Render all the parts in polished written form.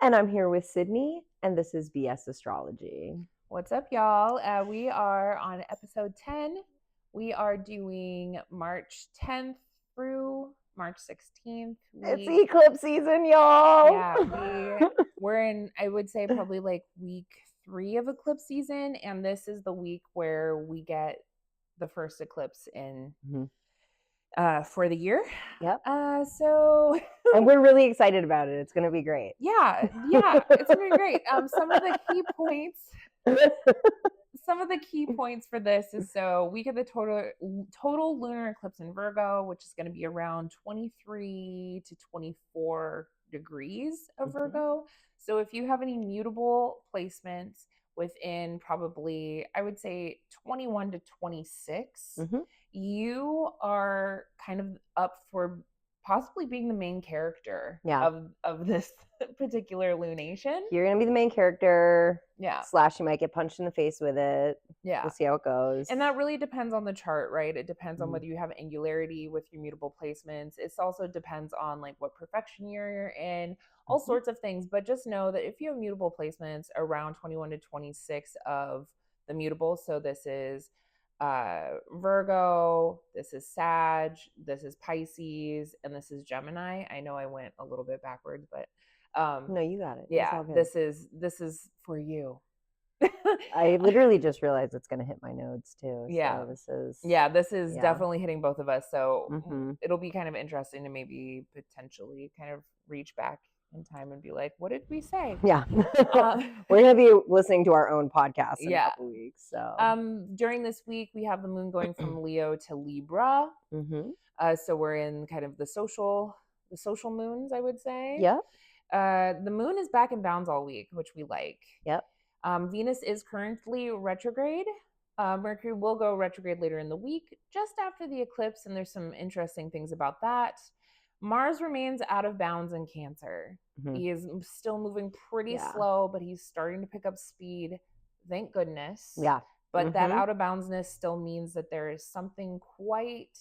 And I'm here with Sydney, and this is BS Astrology. What's up, y'all? We are on episode 10. We are doing March 10th through March 16th. It's eclipse season, y'all. Yeah, we're in, I would say, probably like week 3 of eclipse season, and this is the week where we get the first eclipse in for the year. Yep. And we're really excited about it. It's going to be great. Yeah, it's going to be great. Some of the key points for this is, so we get the total lunar eclipse in Virgo, which is going to be around 23 to 24 degrees of Virgo. So if you have any mutable placements within probably, I would say 21 to 26, you are kind of up for possibly being the main character of this particular lunation. You're going to be the main character. Yeah. / you might get punched in the face with it. Yeah. We'll see how it goes. And that really depends on the chart, right? It depends on whether you have angularity with your mutable placements. It also depends on like what perfection you're in, all sorts of things. But just know that if you have mutable placements around 21 to 26 of the mutable, so this is Virgo, this is Sag, this is Pisces, and this is Gemini. I know I went a little bit backwards, but no, you got it. Yeah, this is for you. I literally just realized it's going to hit my nodes too. Yeah, so this is definitely hitting both of us. So it'll be kind of interesting to maybe potentially kind of reach back in time and be like, what did we say? Yeah. We're going to be listening to our own podcast in a couple weeks. So during this week, we have the moon going from Leo to Libra. So we're in kind of the social moons, I would say. Yep. The moon is back in bounds all week, which we like. Yep. Venus is currently retrograde. Mercury will go retrograde later in the week, just after the eclipse, and there's some interesting things about that. Mars remains out of bounds in Cancer. He is still moving pretty slow, but he's starting to pick up speed. Thank goodness. Yeah. But that out of boundsness still means that there is something quite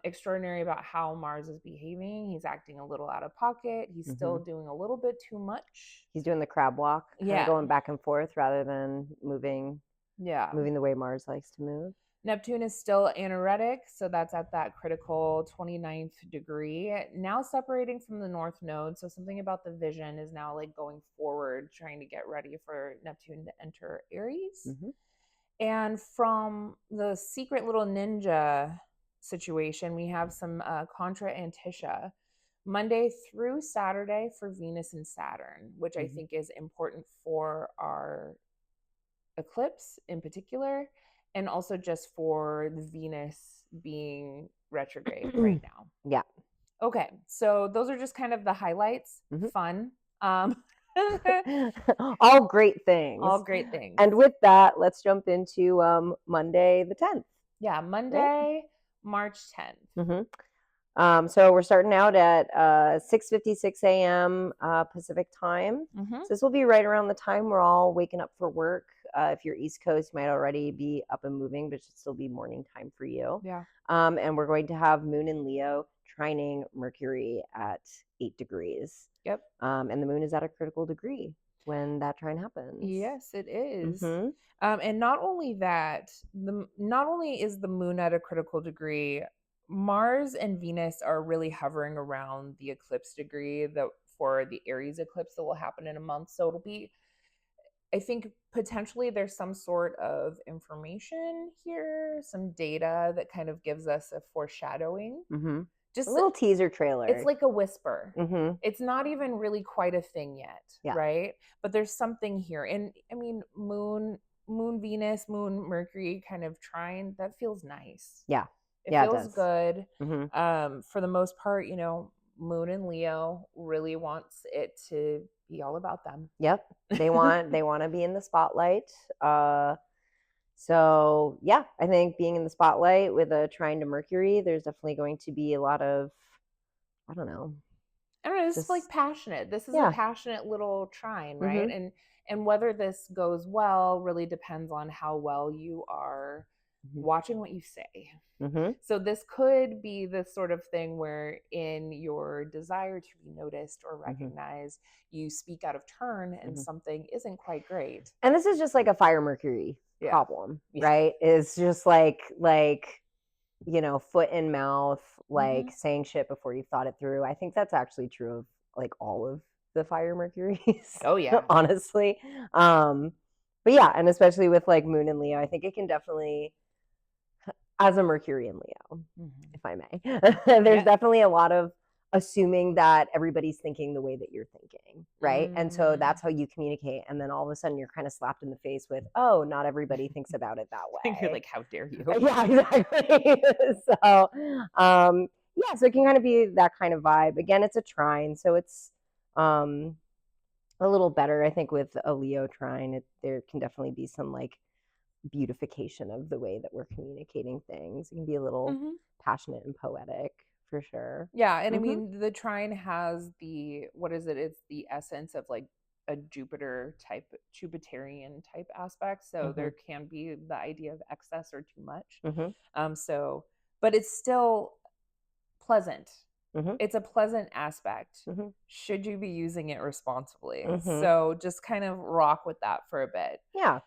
extraordinary about how Mars is behaving. He's acting a little out of pocket. He's still doing a little bit too much. He's doing the crab walk, going back and forth rather than moving the way Mars likes to move. Neptune is still anaretic, so that's at that critical 29th degree, now separating from the North Node. So something about the vision is now like going forward, trying to get ready for Neptune to enter Aries. And from the secret little ninja situation, we have some contra antisha Monday through Saturday for Venus and Saturn, which I think is important for our eclipse in particular, and also just for the Venus being retrograde right now. Yeah. Okay, so those are just kind of the highlights. Fun. All great things. All great things. And with that, let's jump into Monday the 10th. Yeah, Monday, March 10th. So we're starting out at 6:56 a.m. Pacific time. So this will be right around the time we're all waking up for work. If you're East Coast, you might already be up and moving, but it should still be morning time for you. Yeah. And we're going to have Moon in Leo trining Mercury at 8 degrees. Yep. And the moon is at a critical degree when that trine happens. Yes, it is. And not only that, not only is the moon at a critical degree, Mars and Venus are really hovering around the eclipse degree for the Aries eclipse that will happen in a month. So it'll be, I think potentially there's some sort of information here, some data that kind of gives us a foreshadowing. Just a little teaser trailer. It's like a whisper. It's not even really quite a thing yet, right? But there's something here. And I mean, moon Venus, moon Mercury kind of trine, that feels nice. Yeah. It feels good. For the most part, Moon in Leo really wants it to be all about them. Yep. They want to be in the spotlight. So yeah, I think being in the spotlight with a trine to Mercury, there's definitely going to be a lot of, I don't know. This is like passionate. This is a passionate little trine, right? And whether this goes well really depends on how well you are watching what you say. Mm-hmm. So this could be the sort of thing where in your desire to be noticed or recognized, you speak out of turn and something isn't quite great. And this is just like a fire Mercury problem, right? It's just like foot in mouth, like saying shit before you've thought it through. I think that's actually true of like all of the fire Mercuries. Oh yeah. Honestly. But yeah, and especially with like Moon and Leo, I think it can definitely, as a Mercury in Leo, if I may, there's definitely a lot of assuming that everybody's thinking the way that you're thinking, right? And so that's how you communicate. And then all of a sudden you're kind of slapped in the face with, oh, not everybody thinks about it that way. You're like, how dare you? Yeah, exactly. So, yeah, so it can kind of be that kind of vibe. Again, it's a trine, so it's a little better, I think, with a Leo trine. There can definitely be some like beautification of the way that we're communicating things. It can be a little passionate and poetic for sure. Yeah, and I mean the trine has the what is it? It's the essence of like a Jupiterian type aspect. So there can be the idea of excess or too much. So but it's still pleasant. It's a pleasant aspect. Should you be using it responsibly? So just kind of rock with that for a bit. Yeah.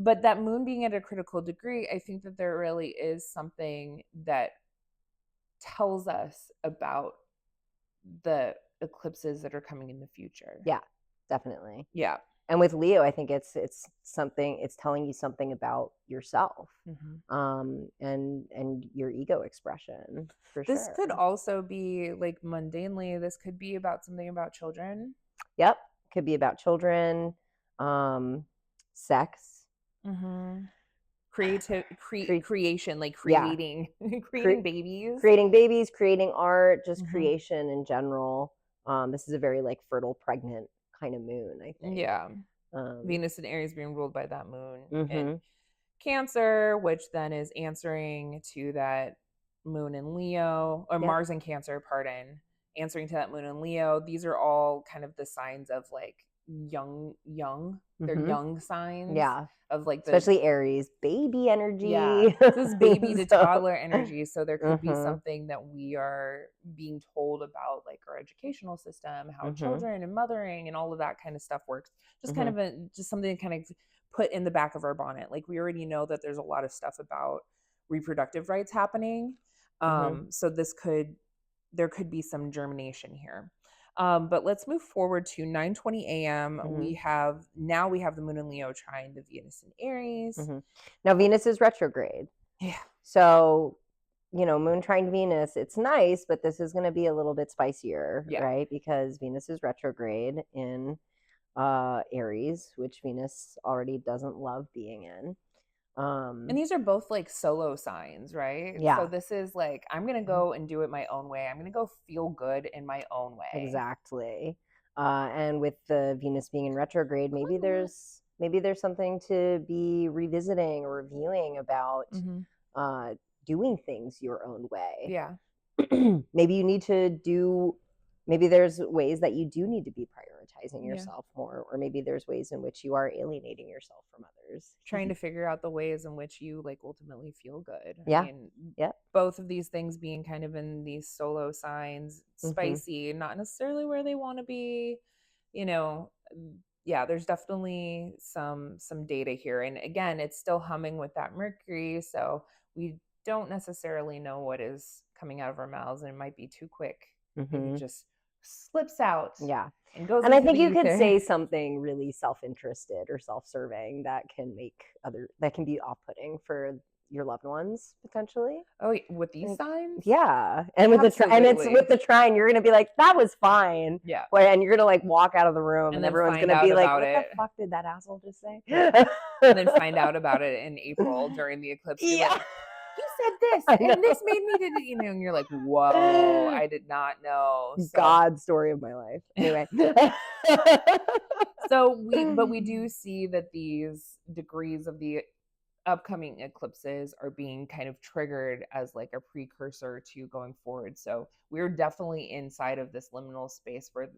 But that moon being at a critical degree, I think that there really is something that tells us about the eclipses that are coming in the future. Yeah, definitely. Yeah. And with Leo, I think it's something, it's telling you something about yourself, and your ego expression for this sure. Could also be like mundanely, this could be about something about children. Yep. Could be about children, sex. Creation, like creating babies, creating art, just creation in general. This is a very like fertile, pregnant kind of moon, I think. Yeah. Venus and Aries being ruled by that moon and Cancer, which then is answering to that moon in Leo, or Mars and Cancer, pardon, answering to that moon in Leo. These are all kind of the signs of like young. They're young signs. Yeah. Of like especially Aries, baby energy. Yeah, this is baby to toddler energy. So there could be something that we are being told about like our educational system, how children and mothering and all of that kind of stuff works. Just kind of just something to kind of put in the back of our bonnet. Like we already know that there's a lot of stuff about reproductive rights happening. So there could be some germination here. But let's move forward to 9:20 a.m. We have the moon in Leo trine the Venus in Aries. Now Venus is retrograde. Yeah. So, moon trine Venus, it's nice, but this is going to be a little bit spicier, right? Because Venus is retrograde in Aries, which Venus already doesn't love being in. And these are both like solo signs, right? Yeah. So this is like, I'm going to go and do it my own way. I'm going to go feel good in my own way. Exactly. And with the Venus being in retrograde, maybe there's something to be revisiting or reviewing about doing things your own way. Yeah. Maybe there's ways that you do need to be prioritizing yourself more, or maybe there's ways in which you are alienating yourself from others. Trying to figure out the ways in which you like ultimately feel good. Yeah. I mean, both of these things being kind of in these solo signs, spicy, not necessarily where they want to be, there's definitely some data here. And again, it's still humming with that Mercury. So we don't necessarily know what is coming out of our mouths, and it might be too quick. It just slips out. Yeah. And goes. And I think you could say something really self-interested or self-serving that can be off-putting for your loved ones potentially. Oh, with these signs? Yeah. And with it's with the trine, you're going to be like, that was fine. Yeah. And you're going to like walk out of the room and everyone's going to be like, what the fuck did that asshole just say? And then find out about it in April during the eclipse. Yeah. Like, you said this and this made me and you're like, whoa, I did not know. God story of my life. Anyway. But we do see that these degrees of the upcoming eclipses are being kind of triggered as like a precursor to going forward. So we're definitely inside of this liminal space where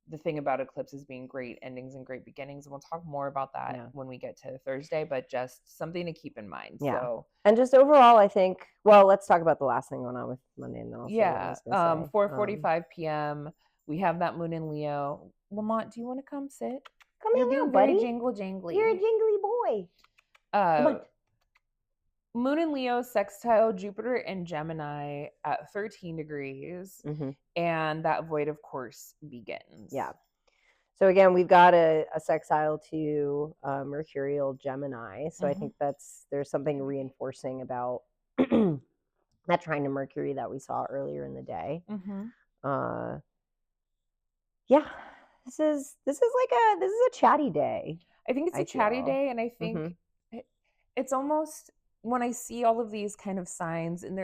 the thing about eclipses being great endings and great beginnings. And we'll talk more about that when we get to Thursday, but just something to keep in mind. Yeah. So, and just overall, I think, well, let's talk about the last thing going on with Monday, and then I'll say what I was gonna say. 4:45 p.m. We have that moon in Leo. Lamont, do you want to come sit? Come You're hang being out, very buddy. jingle jangly. You're a jingly boy. Come on. Moon in Leo sextile Jupiter and Gemini at 13 degrees. And that void, of course, begins. Yeah. So again, we've got a sextile to Mercurial Gemini. So I think there's something reinforcing about that trine to Mercury that we saw earlier in the day. Yeah, this is a chatty day. I think it's a chatty day, and I think it's almost, when I see all of these kind of signs, and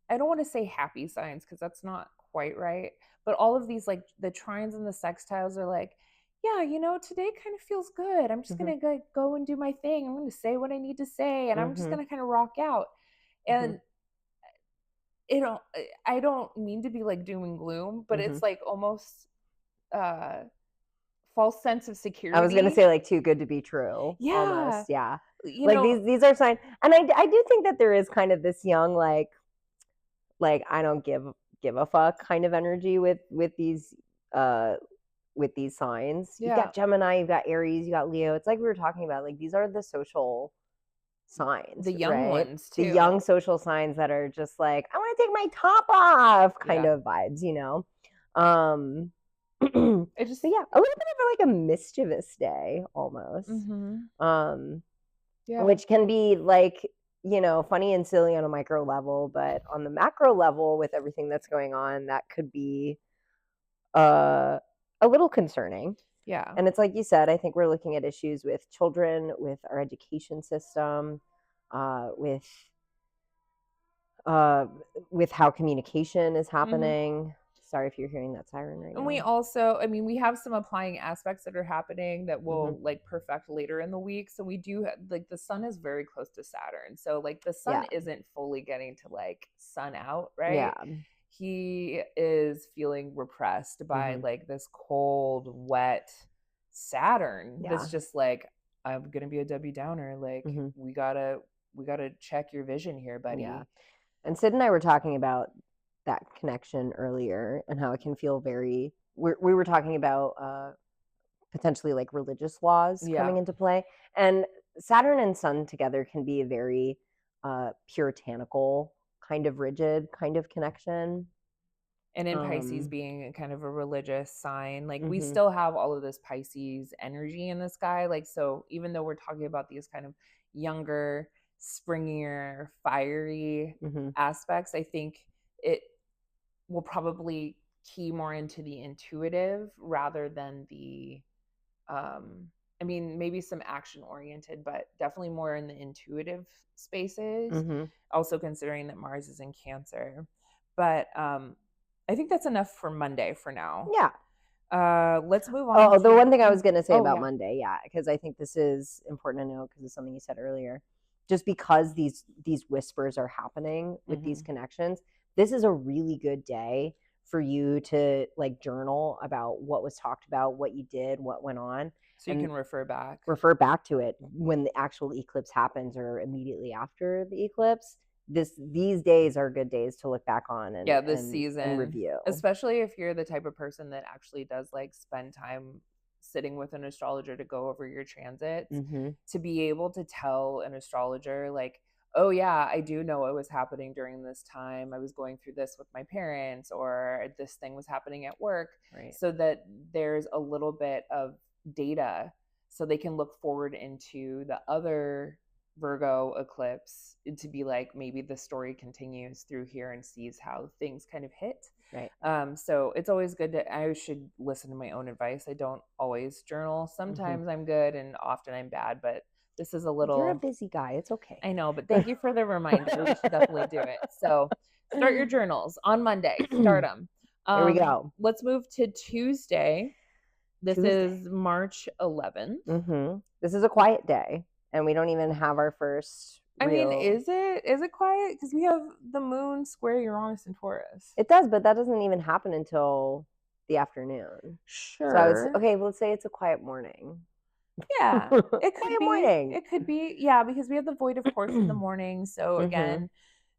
I don't want to say happy signs because that's not quite right, but all of these, like the trines and the sextiles are like, yeah, today kind of feels good. I'm just going to go and do my thing. I'm going to say what I need to say, and I'm just going to kind of rock out. And I don't mean to be like doom and gloom, but it's like almost false sense of security. I was gonna say like too good to be true. Yeah. Almost. Yeah. These are signs, and I do think that there is kind of this young like I don't give a fuck kind of energy with these signs. You've got Gemini, you've got Aries, you got Leo. It's like we were talking about, like these are the social signs, the young ones too. The young social signs that are just like, I want to take my top off kind of vibes, it just, a little bit of like a mischievous day almost. Which can be like, funny and silly on a micro level, but on the macro level with everything that's going on, that could be a little concerning. Yeah. And it's like you said, I think we're looking at issues with children, with our education system, with how communication is happening. Sorry if you're hearing that siren right now. And we also, we have some applying aspects that are happening that will like perfect later in the week. So we do like, the sun is very close to Saturn. So like the sun isn't fully getting to like sun out, right? Yeah. He is feeling repressed by like this cold, wet Saturn. That's just like, I'm gonna be a Debbie Downer. Like we gotta check your vision here, buddy. Yeah. And Sid and I were talking about that connection earlier and how it can feel very, we were talking about potentially like religious laws coming into play, and Saturn and Sun together can be a very puritanical kind of rigid kind of connection. And in Pisces being kind of a religious sign, like we still have all of this Pisces energy in the sky. Like, so even though we're talking about these kind of younger, springier, fiery aspects, I think it will probably key more into the intuitive rather than the maybe some action oriented, but definitely more in the intuitive spaces. Also considering that Mars is in Cancer. But I think that's enough for Monday for now. Yeah. Let's move on. The one thing I was going to say about Monday, because I think this is important to know because it's something you said earlier. Just because these whispers are happening with these connections, this is a really good day for you to like journal about what was talked about, what you did, what went on. So you can refer back to it when the actual eclipse happens or immediately after the eclipse. These days are good days to look back on and this season and review, especially if you're the type of person that actually does like spend time sitting with an astrologer to go over your transits, to be able to tell an astrologer like, oh yeah, I do know what was happening during this time. I was going through this with my parents, or this thing was happening at work, so that there's a little bit of data so they can look forward into the other Virgo eclipse to be like, maybe the story continues through here and sees how things kind of hit. So it's always good I should listen to my own advice. I don't always journal. Sometimes I'm good and often I'm bad, but this is a little... You're a busy guy. It's okay. I know, but thank you for the reminder. We should definitely do it. So start your journals on Monday. Start them. There we go. Let's move to Tuesday. This is March 11th. This is a quiet day. And we don't even have our first real... is it quiet? Because we have the moon square Uranus and Taurus. It does, but that doesn't even happen until the afternoon. Sure. So I was okay. Let's say it's a quiet morning. Yeah, it could Quiet be. morning. It could be. Yeah, because we have the void, of course, in the morning. So again,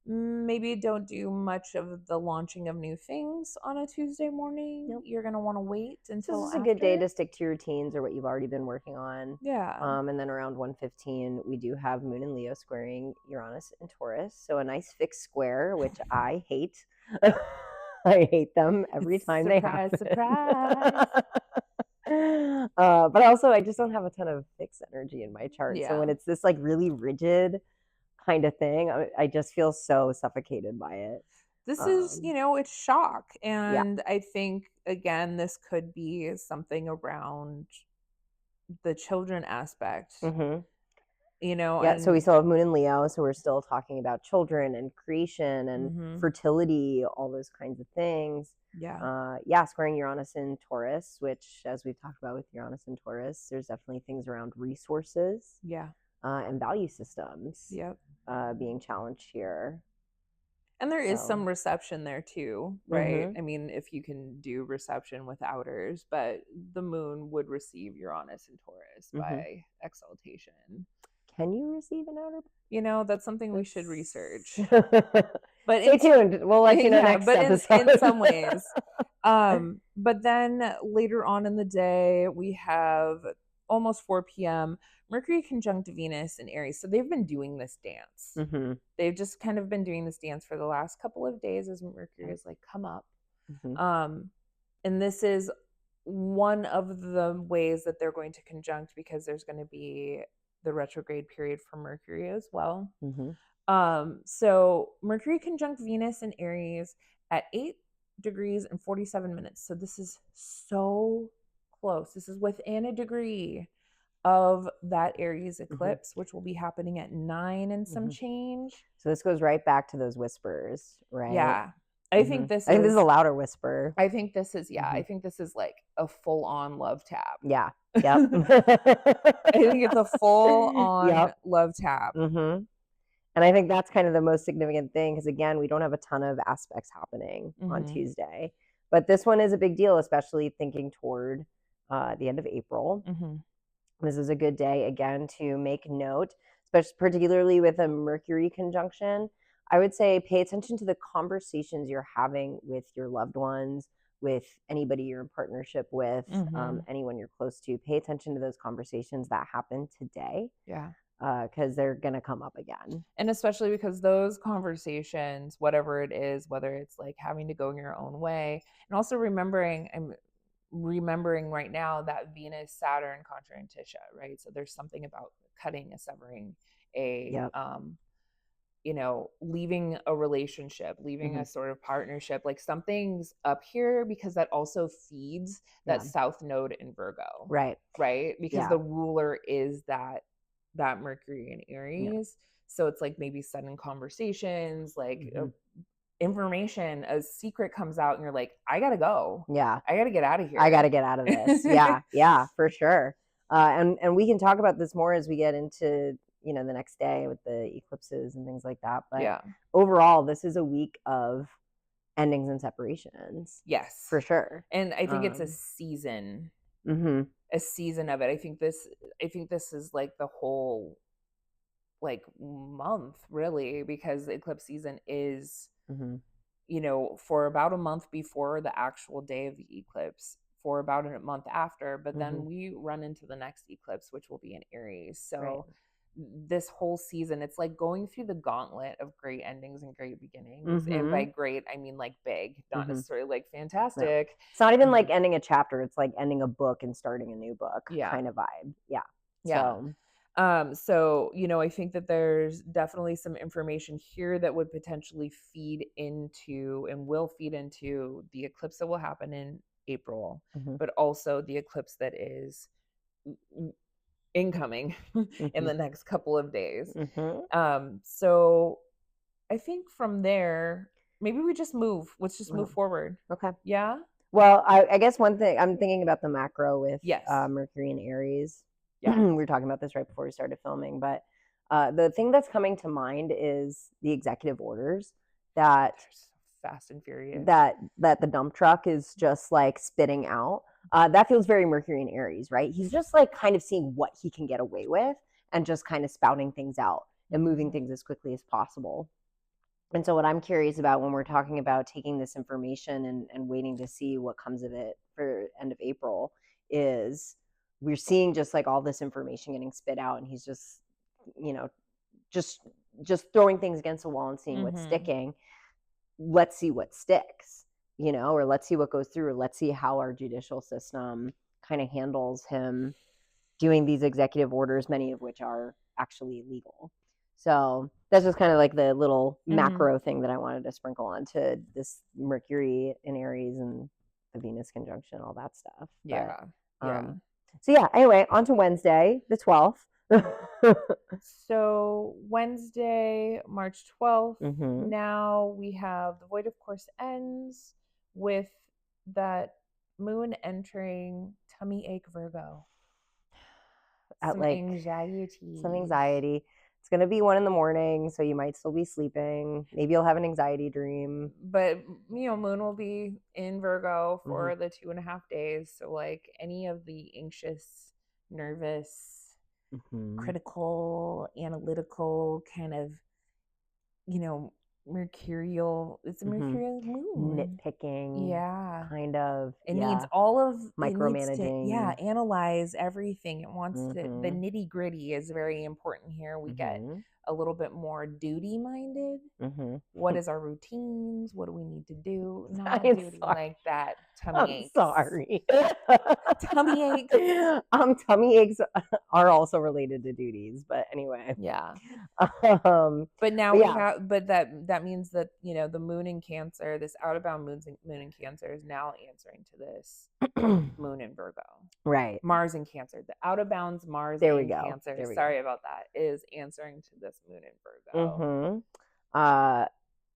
maybe don't do much of the launching of new things on a Tuesday morning. Nope. You're gonna want to wait until this is after. a good day to stick to your routines or what you've already been working on. Yeah. And then around 1:15, we do have Moon and Leo squaring Uranus and Taurus. So a nice fixed square, which I hate. I hate them every time they happen. Surprise. But also, I just don't have a ton of fixed energy in my chart. Yeah. So when it's this like really rigid kind of thing, I just feel so suffocated by it. This is, it's shock. Yeah. And I think, again, this could be something around the children aspect, Yeah, and so we still have Moon and Leo, so we're still talking about children and creation and fertility, all those kinds of things. Yeah. Squaring Uranus and Taurus, which, as we've talked about with Uranus and Taurus, there's definitely things around resources, and value systems, being challenged here. And there is some reception there too, right? I mean, if you can do reception with outers, but the moon would receive Uranus and Taurus by exaltation. Can you receive an outer? That's something we should research. But stay tuned. We'll let you know next episode. In some ways. But then later on in the day, we have almost 4 p.m. Mercury conjunct Venus in Aries. So they've been doing this dance. They've just kind of been doing this dance for the last couple of days as Mercury has like come up. And this is one of the ways that they're going to conjunct, because there's going to be the retrograde period for Mercury as well. So Mercury conjunct Venus in Aries at 8 degrees and 47 minutes. So this is so close. This is within a degree of that Aries eclipse, which will be happening at 9 and some change. So this goes right back to those whispers, right? Yeah. I think this is a louder whisper. I think this is, I think this is like a full-on love tap. Yeah. Yep. I think it's a full-on love tap. And I think that's kind of the most significant thing, because again, we don't have a ton of aspects happening on Tuesday. But this one is a big deal, especially thinking toward the end of April. This is a good day, again, to make note, particularly with a Mercury conjunction. I would say pay attention to the conversations you're having with your loved ones, with anybody you're in partnership with, anyone you're close to. Pay attention to those conversations that happen today. Yeah. Because they're going to come up again. And especially because those conversations, whatever it is, whether it's like having to go in your own way, and also I'm remembering right now that Venus, Saturn conjunct Tisha, right? So there's something about cutting, severing, leaving a relationship, leaving a sort of partnership, like something's up here, because that also feeds that South Node in Virgo. Right. Because the ruler is that Mercury in Aries. So it's like maybe sudden conversations, like information, a secret comes out and you're like, I gotta go. I gotta get out of here. I gotta get out of this. Yeah, for sure. And we can talk about this more as we get into the next day with the eclipses and things like that. But overall, this is a week of endings and separations. Yes, for sure. And I think it's a season. A season of it. I think this is like the whole like month, really, because the eclipse season is for about a month before the actual day of the eclipse, for about a month after, but then we run into the next eclipse, which will be in Aries. So this whole season, it's like going through the gauntlet of great endings and great beginnings. And by great, I mean like big, not necessarily like fantastic. No. It's not even like ending a chapter. It's like ending a book and starting a new book kind of vibe. So, I think that there's definitely some information here that would potentially feed into and will feed into the eclipse that will happen in April, but also the eclipse that is incoming in the next couple of days. So I think from there, maybe we just move. Let's just move forward. Okay. Yeah. Well, I guess one thing I'm thinking about the macro with Mercury and Aries. We were talking about this right before we started filming, but the thing that's coming to mind is the executive orders that fast and furious. That the dump truck is just like spitting out. That feels very Mercury in Aries, right? He's just like kind of seeing what he can get away with and just kind of spouting things out and moving things as quickly as possible. And so what I'm curious about when we're talking about taking this information and waiting to see what comes of it for end of April is we're seeing just like all this information getting spit out, and he's just, you know, just throwing things against the wall and seeing what's sticking. Let's see what sticks, you know, or let's see what goes through, or let's see how our judicial system kind of handles him doing these executive orders, many of which are actually legal. So that's just kind of like the little macro thing that I wanted to sprinkle onto this Mercury in Aries and the Venus conjunction, all that stuff. Yeah. So yeah, anyway, on to Wednesday, the 12th. So Wednesday, March 12th, now we have the void, of course, ends with that moon entering tummy ache Virgo. Some anxiety. It's going to be 1 a.m, so you might still be sleeping. Maybe you'll have an anxiety dream. But, you know, moon will be in Virgo for the 2.5 days. So, like, any of the anxious, nervous, critical, analytical kind of, you know, mercurial. It's a mercurial moon. Nitpicking. Yeah. Kind of. It needs all of micromanaging. Analyze everything. It wants to. The nitty gritty is very important here. We get a little bit more duty minded. What is our routines? What do we need to do? Not duty like that. Tummy aches. Sorry. Tummy aches. Tummy aches are also related to duties, but anyway. Yeah. But now we have. But that means that, you know, the moon in Cancer, this out of bound moon in Cancer, is now answering to this moon in Virgo. Right. Mars in Cancer. The out of bounds Mars in Cancer. Sorry about that. Is answering to this moon in Virgo.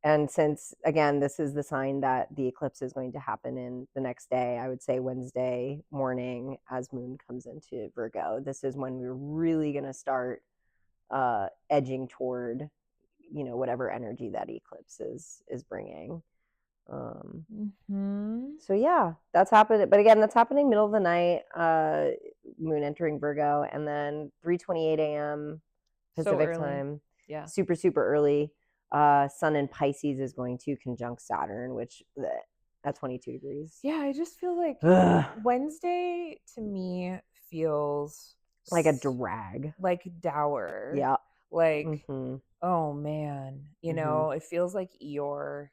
And since, again, this is the sign that the eclipse is going to happen in the next day, I would say Wednesday morning as moon comes into Virgo, this is when we're really going to start edging toward, you know, whatever energy that eclipse is bringing. So yeah, that's happening. But again, that's happening middle of the night, moon entering Virgo, and then 3:28 a.m. Pacific time. Yeah. Super, super early. Sun in Pisces is going to conjunct Saturn, which at 22 degrees. Yeah, I just feel like Wednesday to me feels like a drag, like dour. Yeah. Like, oh man, you know, it feels like Eeyore.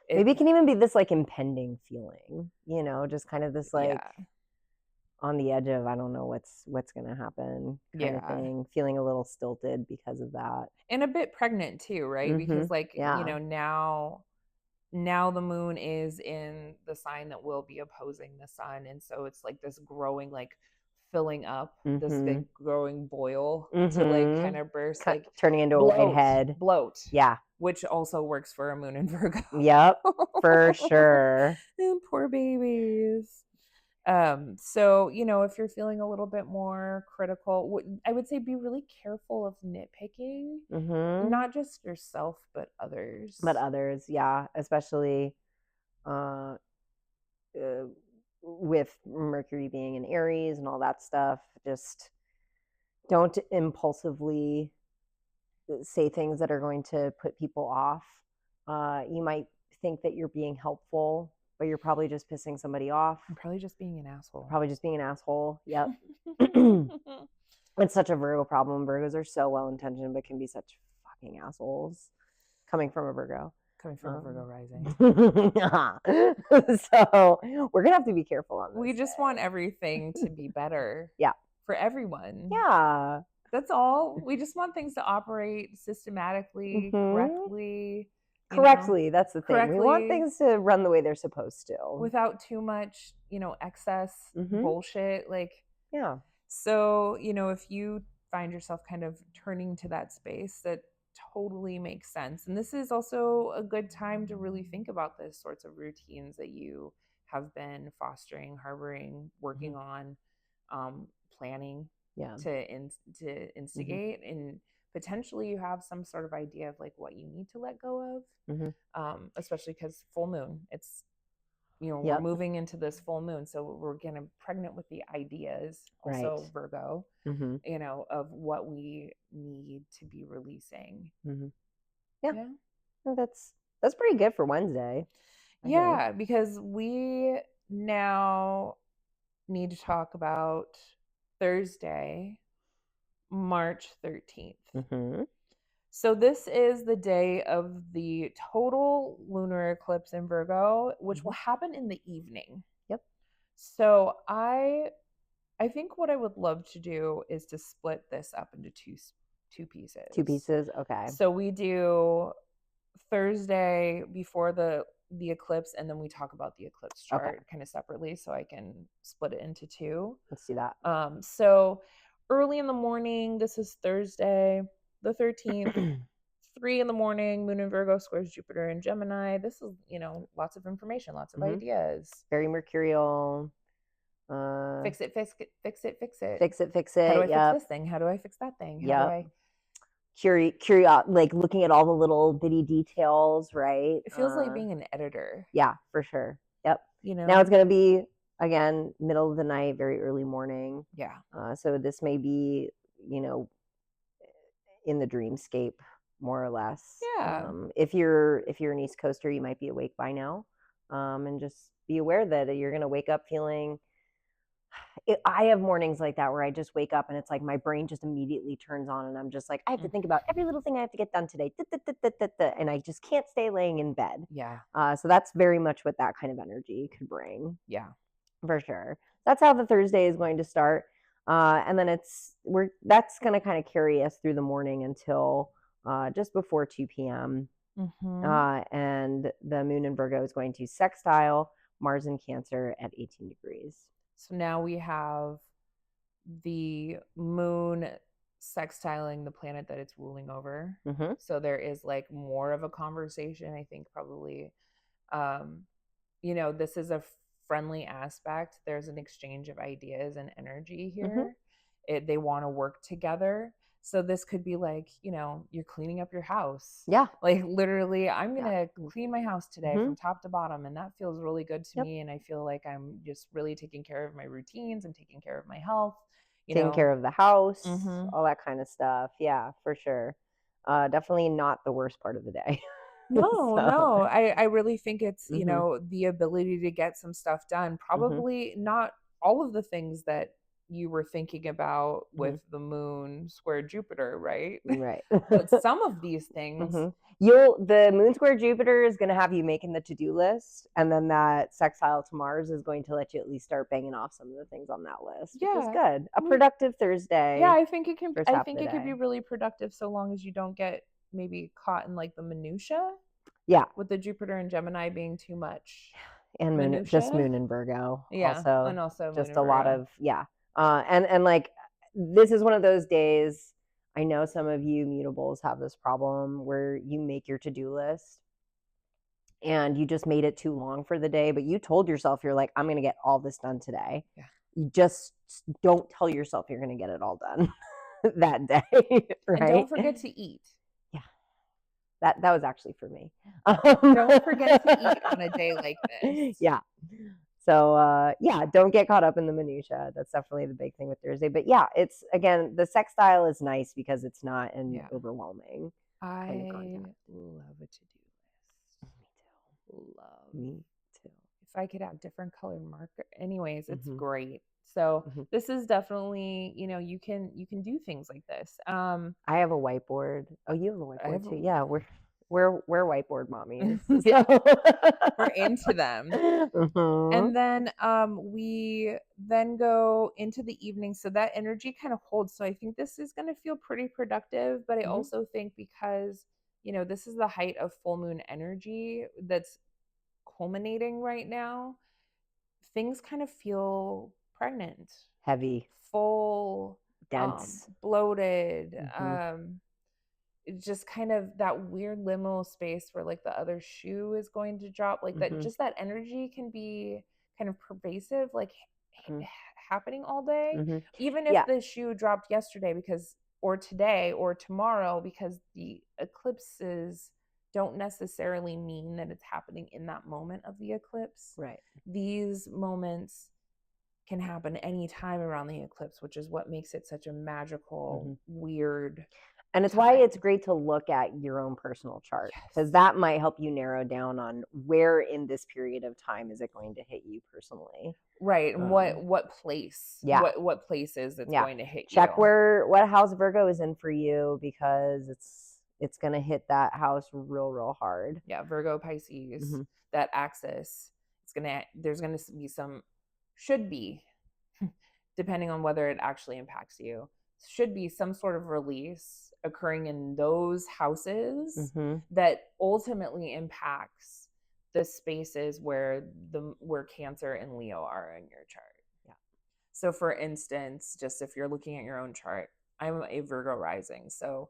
Maybe it can even be this like impending feeling, you know, just kind of this like on the edge of, I don't know what's going to happen kind of thing, feeling a little stilted because of that. And a bit pregnant too, right? Because like, you know, now the moon is in the sign that will be opposing the sun. And so it's like this growing, like filling up this big growing boil to like kind of burst, like turning into a whitehead. Bloat. Yeah. Which also works for a moon in Virgo. Yep, for sure. And poor babies. So, you know, if you're feeling a little bit more critical, I would say be really careful of nitpicking, not just yourself, but others. Yeah, especially with Mercury being in Aries and all that stuff. Just don't impulsively say things that are going to put people off. You might think that you're being helpful, but you're probably just pissing somebody off. I'm probably just being an asshole. Yep. It's such a Virgo problem. Virgos are so well-intentioned, but can be such fucking assholes. Coming from a Virgo rising. So we're gonna have to be careful on this. We just want everything to be better. Yeah. For everyone. Yeah. That's all. We just want things to operate systematically, correctly. Correctly. That's the thing. We want things to run the way they're supposed to. Without too much, you know, excess bullshit. Like, yeah. So, you know, if you find yourself kind of turning to that space, that totally makes sense. And this is also a good time to really think about the sorts of routines that you have been fostering, harboring, working on, planning to instigate, and potentially you have some sort of idea of like what you need to let go of, especially because full moon, it's, we're moving into this full moon, so we're getting pregnant with the ideas, also Virgo, of what we need to be releasing. Yeah. That's pretty good for Wednesday. Yeah, because we now need to talk about Thursday, March 13th. So this is the day of the total lunar eclipse in Virgo, which will happen in the evening. So I think what I would love to do is to split this up into two pieces. Okay. So we do Thursday before the eclipse, and then we talk about the eclipse chart kind of separately, so I can split it into two. Let's do that. So early in the morning, this is Thursday the 13th. 3 in the morning, Moon in Virgo squares Jupiter in Gemini. This is, lots of information, lots of ideas. Very mercurial. Fix it. Fix it. How do I fix this thing? How do I fix that thing? How do I like looking at all the little bitty details, right? It feels like being an editor. Yeah, for sure. Yep. Now it's going to be, again, middle of the night, very early morning. Yeah. So this may be, in the dreamscape, more or less. Yeah. If you're an East Coaster, you might be awake by now, and just be aware that you're going to wake up feeling. I have mornings like that where I just wake up and it's like my brain just immediately turns on and I'm just like, I have to think about every little thing I have to get done today. And I just can't stay laying in bed. Yeah. So that's very much what that kind of energy could bring. Yeah. For sure. That's how the Thursday is going to start. And then that's going to kind of carry us through the morning until just before 2 p.m. And the moon in Virgo is going to sextile Mars in Cancer at 18 degrees. So now we have the moon sextiling the planet that it's ruling over. So there is like more of a conversation, I think, probably. This is a friendly aspect. There's an exchange of ideas and energy here. They want to work together. So this could be like, you're cleaning up your house. Yeah. Like literally, I'm going to clean my house today from top to bottom. And that feels really good to me. And I feel like I'm just really taking care of my routines. I'm taking care of my health. Taking care of the house, all that kind of stuff. Yeah, for sure. Definitely not the worst part of the day. No. I really think it's, the ability to get some stuff done. Probably not all of the things that you were thinking about with the moon square Jupiter, right? Right. But some of these things. The moon square Jupiter is going to have you making the to-do list, and then that sextile to Mars is going to let you at least start banging off some of the things on that list, which is good. A productive Thursday. Yeah, I think it can. I think it could be really productive so long as you don't get maybe caught in like the minutia. Yeah. With the Jupiter and Gemini being too much. And moon in Virgo. Yeah. And also just a lot of and like this is one of those days. I know some of you mutables have this problem where you make your to-do list and you just made it too long for the day, but you told yourself you're like, I'm going to get all this done today. Yeah. You just don't tell yourself you're going to get it all done that day, right? And don't forget to eat. Yeah. That was actually for me. Don't forget to eat on a day like this. Yeah. So, don't get caught up in the minutia. That's definitely the big thing with Thursday. But yeah, it's, again, the sextile is nice because it's not an overwhelming kind of content. Love a to-do list. Me too. If I could have different colored marker. Anyways, it's great. So this is definitely, you can do things like this. I have a whiteboard. Oh, you have a whiteboard too. Yeah, we're whiteboard mommies. We're into them. And then we then go into the evening. So that energy kind of holds. So I think this is going to feel pretty productive. But I also think because, this is the height of full moon energy that's culminating right now, things kind of feel pregnant, heavy, full, dense, bloated. It's just kind of that weird liminal space where like the other shoe is going to drop, like that. Just that energy can be kind of pervasive, like happening all day, even if the shoe dropped yesterday, or today or tomorrow, because the eclipses don't necessarily mean that it's happening in that moment of the eclipse. Right. These moments can happen anytime around the eclipse, which is what makes it such a magical, weird. And it's why it's great to look at your own personal chart, because that might help you narrow down on where in this period of time is it going to hit you personally. Right. And what place? Yeah. What place is it's going to hit you? Check what house Virgo is in for you, because it's going to hit that house real hard. Yeah, Virgo, Pisces, that axis. There's going to be should be, depending on whether it actually impacts you, should be some sort of release occurring in those houses that ultimately impacts the spaces where Cancer and Leo are in your chart. Yeah. So for instance, just if you're looking at your own chart, I'm a Virgo rising. So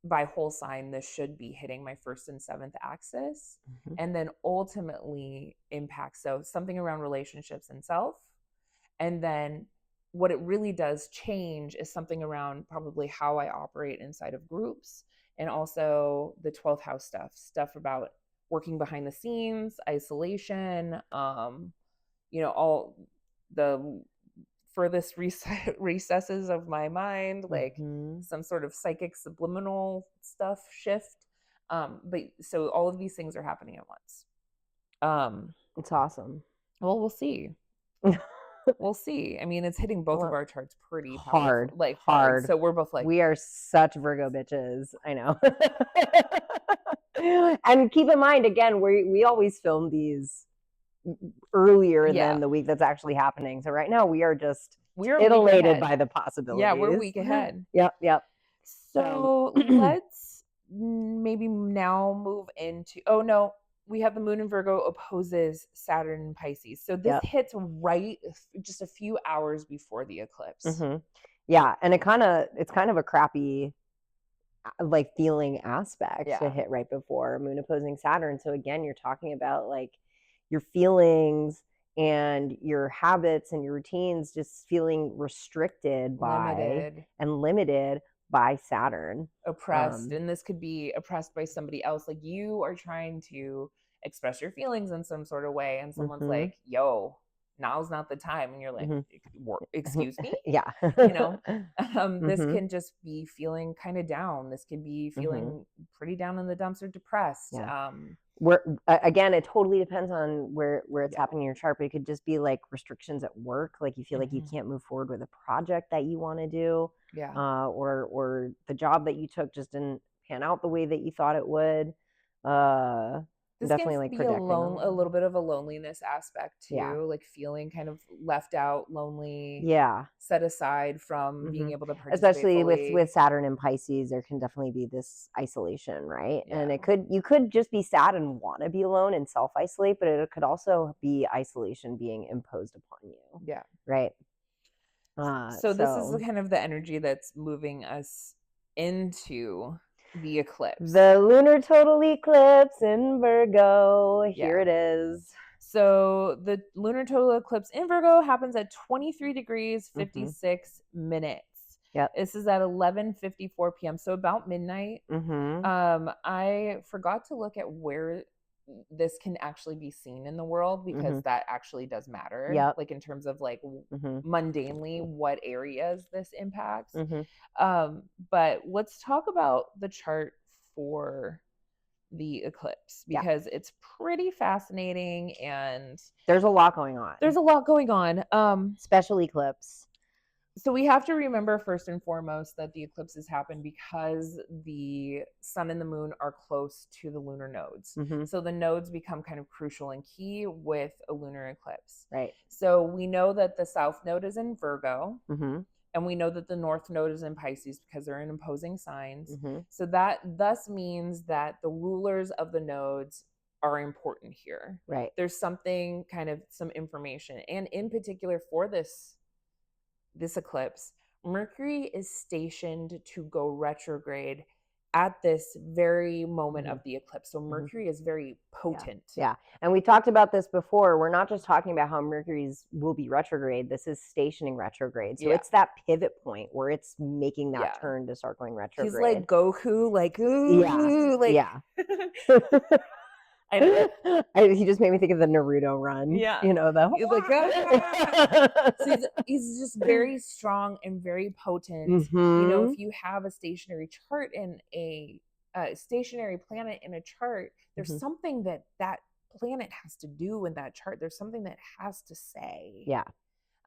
by whole sign, this should be hitting my 1st and 7th axis, and then ultimately impacts something around relationships and self. And then what it really does change is something around probably how I operate inside of groups, and also the 12th house stuff about working behind the scenes, isolation, all the furthest recesses of my mind, like some sort of psychic subliminal stuff shift. But so all of these things are happening at once. It's awesome. Well, we'll see. We'll see. I mean, it's hitting both of our charts pretty hard, powerful, hard. So we're both we are such Virgo bitches. I know. And keep in mind, again, we always film these earlier than the week that's actually happening. So right now we're titillated by the possibilities. Yeah, we're a week ahead. Yep. So let's maybe now move into, we have the moon in Virgo opposes Saturn in Pisces. So this hits right just a few hours before the eclipse. Yeah, and it's kind of a crappy like feeling aspect to hit right before moon opposing Saturn. So again, you're talking about like your feelings and your habits and your routines just feeling restricted and limited by Saturn. Oppressed. And this could be oppressed by somebody else. Like you are trying to express your feelings in some sort of way, and someone's like, yo, now's not the time. And you're like, excuse me? Yeah. This can just be feeling kind of down. This can be feeling pretty down in the dumps or depressed. Yeah. Again, it totally depends on where it's happening in your chart, but it could just be like restrictions at work. Like you feel like you can't move forward with a project that you want to do. Yeah. Or the job that you took just didn't pan out the way that you thought it would. This definitely can like be a little bit of a loneliness aspect too, like feeling kind of left out, lonely, set aside from being able to participate. Especially with Saturn and Pisces, there can definitely be this isolation, right? And you could just be sad and want to be alone and self-isolate, but it could also be isolation being imposed upon you. Yeah. Right. So this is kind of the energy that's moving us into the eclipse. The lunar total eclipse in Virgo. Here it is. So the lunar total eclipse in Virgo happens at 23 degrees 56 minutes. Yep. This is at 11:54 p.m. So about midnight. I forgot to look at where this can actually be seen in the world, because that actually does matter. Like in terms of like mundanely what areas this impacts. But let's talk about the chart for the eclipse, because it's pretty fascinating and there's a lot going on. Special eclipse. So we have to remember first and foremost that the eclipses happen because the sun and the moon are close to the lunar nodes. So the nodes become kind of crucial and key with a lunar eclipse. Right. So we know that the south node is in Virgo, and we know that the north node is in Pisces because they're in opposing signs. So that thus means that the rulers of the nodes are important here. Right. There's some information. And in particular for this eclipse, Mercury is stationed to go retrograde at this very moment of the eclipse. So Mercury is very potent. Yeah. And we talked about this before. We're not just talking about how Mercury's will be retrograde. This is stationing retrograde. So it's that pivot point where it's making that turn to start going retrograde. He's like Goku, like, ooh, He just made me think of the Naruto run. Yeah. You know, the like, so he's just very strong and very potent. You know, if you have a stationary chart in a stationary planet in a chart, there's something that planet has to do in that chart. There's something that has to say. Yeah.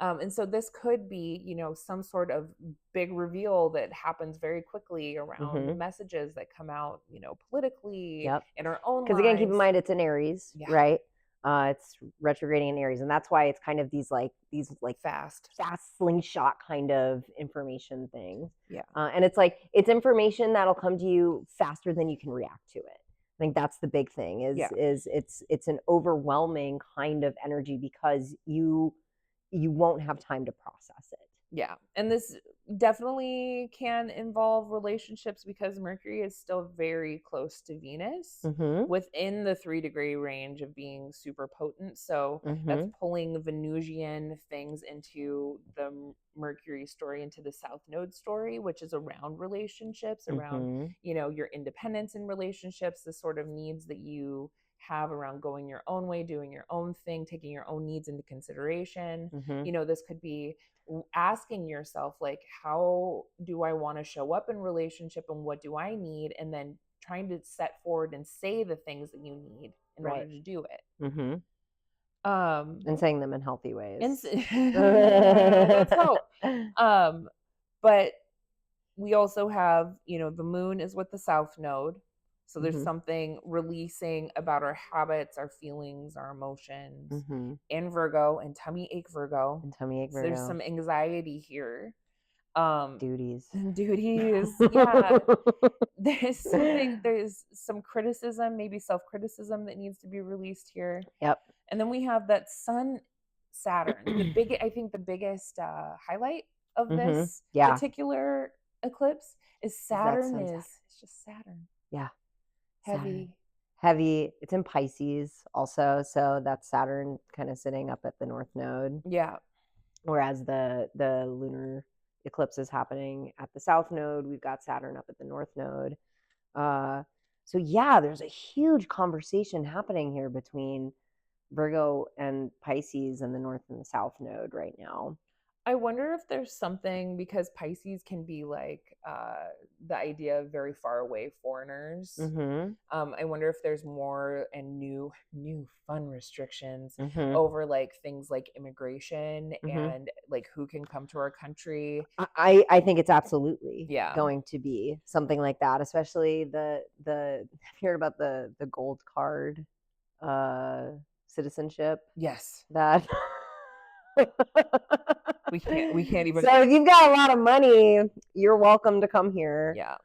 And so this could be, you know, some sort of big reveal that happens very quickly around the messages that come out, you know, politically in our own lives. Because again, keep in mind it's in Aries, right? It's retrograding in Aries, and that's why it's kind of these fast slingshot kind of information things. Yeah. And it's like it's information that'll come to you faster than you can react to it. I think that's the big thing. Is it's an overwhelming kind of energy because you won't have time to process it. Yeah. And this definitely can involve relationships because Mercury is still very close to Venus within the 3-degree range of being super potent. So that's pulling Venusian things into the Mercury story, into the South Node story, which is around relationships, around, you know, your independence in relationships, the sort of needs that you have around going your own way, doing your own thing, taking your own needs into consideration. You know, this could be asking yourself, like, how do I want to show up in relationship and what do I need? And then trying to set forward and say the things that you need in order to do it. And saying them in healthy ways. Let's hope. But we also have, you know, the moon is with the South Node. So there's something releasing about our habits, our feelings, our emotions in Virgo and tummy ache Virgo. And tummy ache Virgo. So there's some anxiety here. Duties. Yeah. There's some criticism, maybe self-criticism that needs to be released here. Yep. And then we have that Sun Saturn. I think the biggest highlight of this particular eclipse is Saturn it's just Saturn. Yeah. Heavy. It's in Pisces also, so that's Saturn kind of sitting up at the North Node. Yeah. Whereas the lunar eclipse is happening at the South Node. We've got Saturn up at the North Node. So yeah, there's a huge conversation happening here between Virgo and Pisces and the North and the South Node right now. I wonder if there's something, because Pisces can be like the idea of very far away foreigners. I wonder if there's more and new fun restrictions over like things like immigration and like who can come to our country. I think it's absolutely going to be something like that, especially the have you heard about the gold card citizenship? Yes. That we can't even. So if you've got a lot of money, you're welcome to come here. Yeah.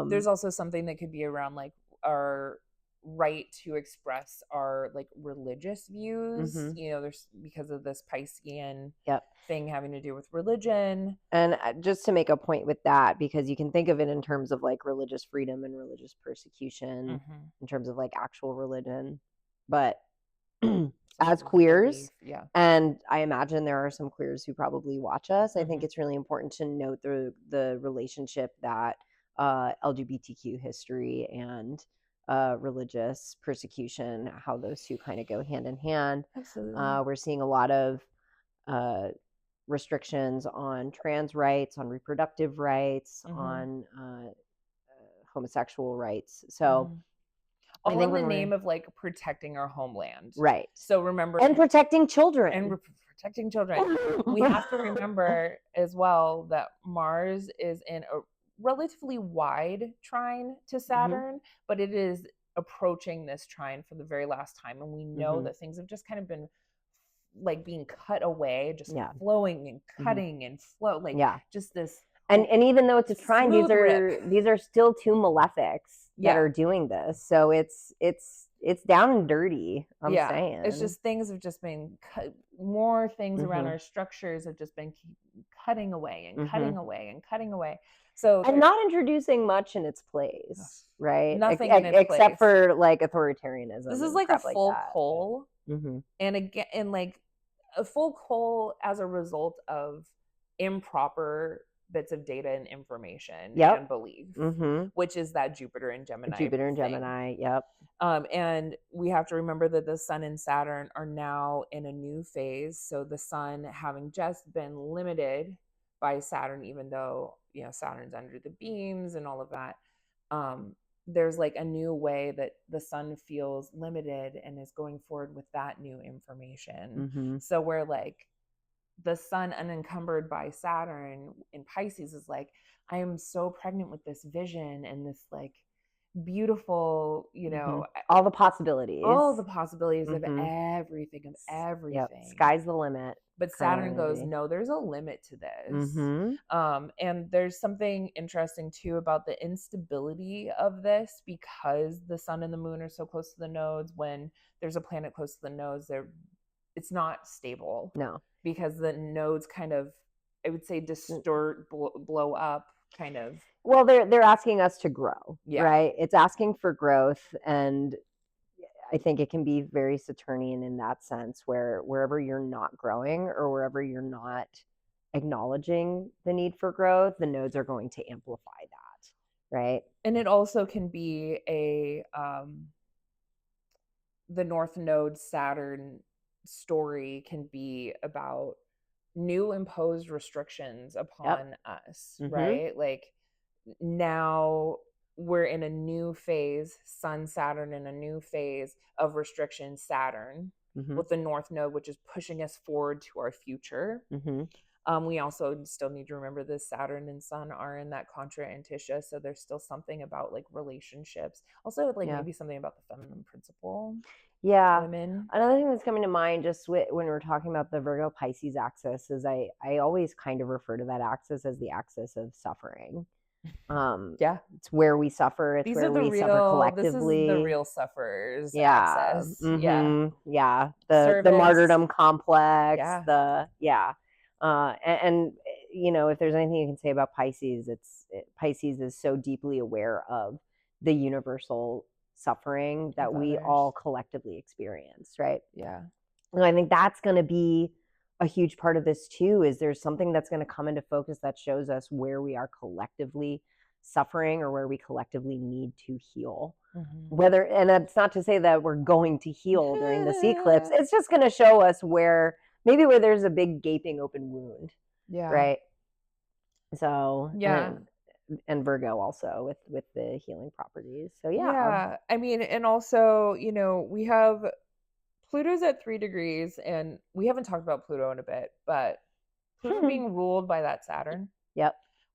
There's also something that could be around like our right to express our like religious views. You know, there's because of this Piscean thing having to do with religion. And just to make a point with that, because you can think of it in terms of like religious freedom and religious persecution in terms of like actual religion, but as queers, and I imagine there are some queers who probably watch us, I think it's really important to note the relationship that LGBTQ history and religious persecution, how those two kind of go hand in hand. Absolutely. We're seeing a lot of restrictions on trans rights, on reproductive rights, on homosexual rights. So all in the name of like protecting our homeland. Right. So remember. And protecting children. We have to remember as well that Mars is in a relatively wide trine to Saturn, but it is approaching this trine for the very last time. And we know that things have just kind of been like being cut away, just flowing and cutting and flow, like just this. And even though it's a trine, these are still two malefics that are doing this. So it's down and dirty. I'm saying it's just things have just been cut. More things around our structures have just been cutting away and cutting away and cutting away. So and not introducing much in its place, right? Nothing in its except place. for like authoritarianism. This is like a full coal, and again, and like a full coal as a result of improper bits of data and information and belief, which is that Jupiter and Gemini. Yep. And we have to remember that the Sun and Saturn are now in a new phase. So the Sun having just been limited by Saturn, even though, you know, Saturn's under the beams and all of that, there's like a new way that the Sun feels limited and is going forward with that new information. So we're like, the Sun unencumbered by Saturn in Pisces is like, I am so pregnant with this vision and this like beautiful, you know, all the possibilities of everything, Yep. Sky's the limit. But Saturn goes, no, there's a limit to this. And there's something interesting too about the instability of this, because the Sun and the Moon are so close to the nodes. When there's a planet close to the nodes, it's not stable. No, because the nodes kind of, I would say, distort, blow up, kind of. Well, they're asking us to grow, right? It's asking for growth, and I think it can be very Saturnian in that sense, where wherever you're not growing or wherever you're not acknowledging the need for growth, the nodes are going to amplify that, right? And it also can be the North Node Saturn story can be about new imposed restrictions upon us, right? Like now we're in a new phase, Sun, Saturn in a new phase of restriction, Saturn, with the North Node, which is pushing us forward to our future. We also still need to remember that Saturn and Sun are in that contra antitia, so there's still something about like relationships. Also, like maybe something about the feminine principle. Women. Another thing that's coming to mind just when we're talking about the Virgo Pisces axis is I always kind of refer to that axis as the axis of suffering. It's where we suffer. It's where we suffer collectively. This is the real sufferers axis. The martyrdom complex. And you know, if there's anything you can say about Pisces, Pisces is so deeply aware of the universal suffering that we all collectively experience, right? And I think that's going to be a huge part of this too, is there's something that's going to come into focus that shows us where we are collectively suffering or where we collectively need to heal. And that's not to say that we're going to heal during this eclipse. It's just going to show us where there's a big gaping open wound, right? So and Virgo also with the healing properties. So I mean, and also, you know, we have Pluto's at 3 degrees, and we haven't talked about Pluto in a bit, but Pluto being ruled by that Saturn.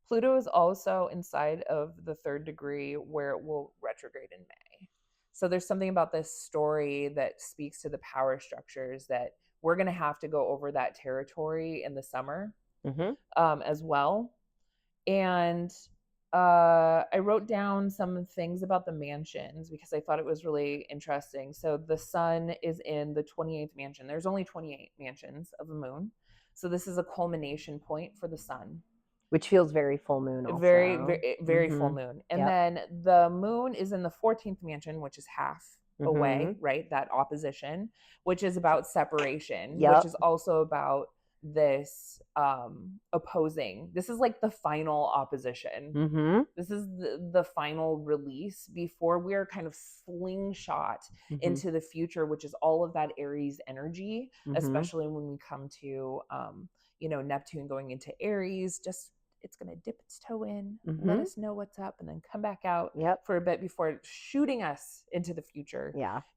Pluto is also inside of the 3rd degree, where it will retrograde in May. So there's something about this story that speaks to the power structures that we're going to have to go over that territory in the summer as well. And I wrote down some things about the mansions because I thought it was really interesting. So the Sun is in the 28th mansion. There's only 28 mansions of the Moon. So this is a culmination point for the Sun. Which feels very full moon also. Very, very, very full moon. And then the Moon is in the 14th mansion, which is half away, right? That opposition, which is about separation, which is also about this opposing. This is like the final opposition. This is the final release before we're kind of slingshot into the future, which is all of that Aries energy, especially when we come to you know, Neptune going into Aries. Just it's going to dip its toe in, let us know what's up, and then come back out for a bit before shooting us into the future.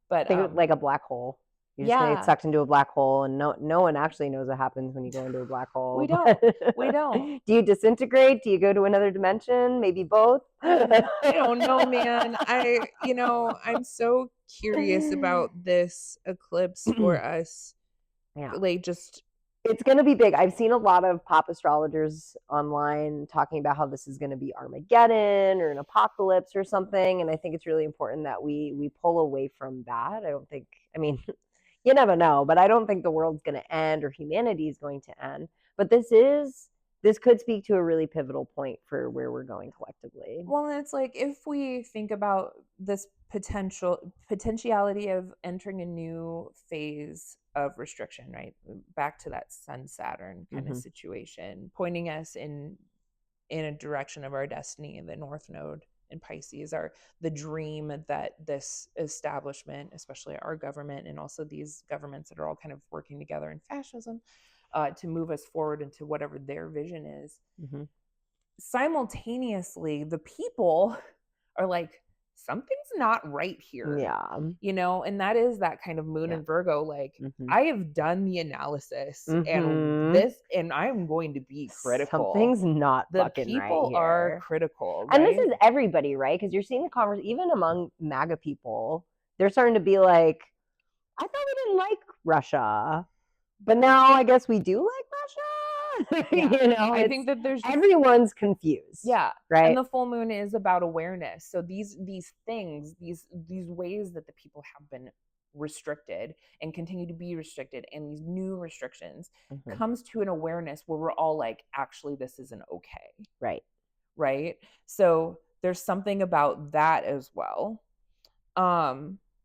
But think like a black hole. You're just gonna get sucked into a black hole, and no one actually knows what happens when you go into a black hole. We don't. Do you disintegrate? Do you go to another dimension? Maybe both. I don't know, man. I'm so curious about this eclipse for us. Like, just it's going to be big. I've seen a lot of pop astrologers online talking about how this is going to be Armageddon or an apocalypse or something, and I think it's really important that we pull away from that. I mean, you never know, but I don't think the world's going to end or humanity is going to end. But this is this could speak to a really pivotal point for where we're going collectively. Well, and it's like, if we think about this potentiality of entering a new phase of restriction, right? Back to that Sun Saturn kind of situation, pointing us in a direction of our destiny. The North Node in Pisces are the dream that this establishment, especially our government, and also these governments that are all kind of working together in fascism, to move us forward into whatever their vision is. Simultaneously, the people are like, something's not right here. Yeah. You know, and that is that kind of moon in Virgo. Like, I have done the analysis and I'm going to be critical. Something's not the fucking people right are here. critical, right? And this is everybody, right? Because you're seeing the conversation, even among MAGA people, they're starting to be like, I thought we didn't like Russia, but now I guess we do like Russia. You know, I think that there's everyone's confused. Yeah. Right. And the full moon is about awareness. So these things, these ways that the people have been restricted and continue to be restricted, and these new restrictions comes to an awareness where we're all like, actually, this isn't okay. Right. So there's something about that as well.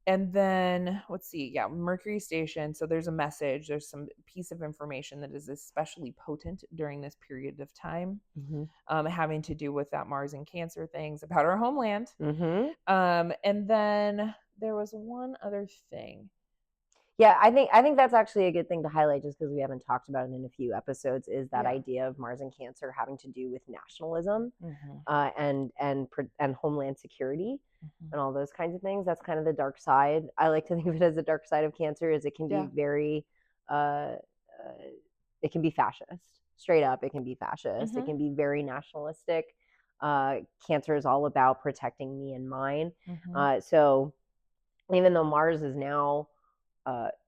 And then let's see, Mercury station. So there's a message, there's some piece of information that is especially potent during this period of time, having to do with that Mars and Cancer things about our homeland. And then there was one other thing. Yeah, I think that's actually a good thing to highlight, just because we haven't talked about it in a few episodes, is that idea of Mars and Cancer having to do with nationalism and homeland security and all those kinds of things. That's kind of the dark side. I like to think of it as the dark side of Cancer, is it can be very, it can be fascist. Straight up, it can be fascist. It can be very nationalistic. Cancer is all about protecting me and mine. So even though Mars is now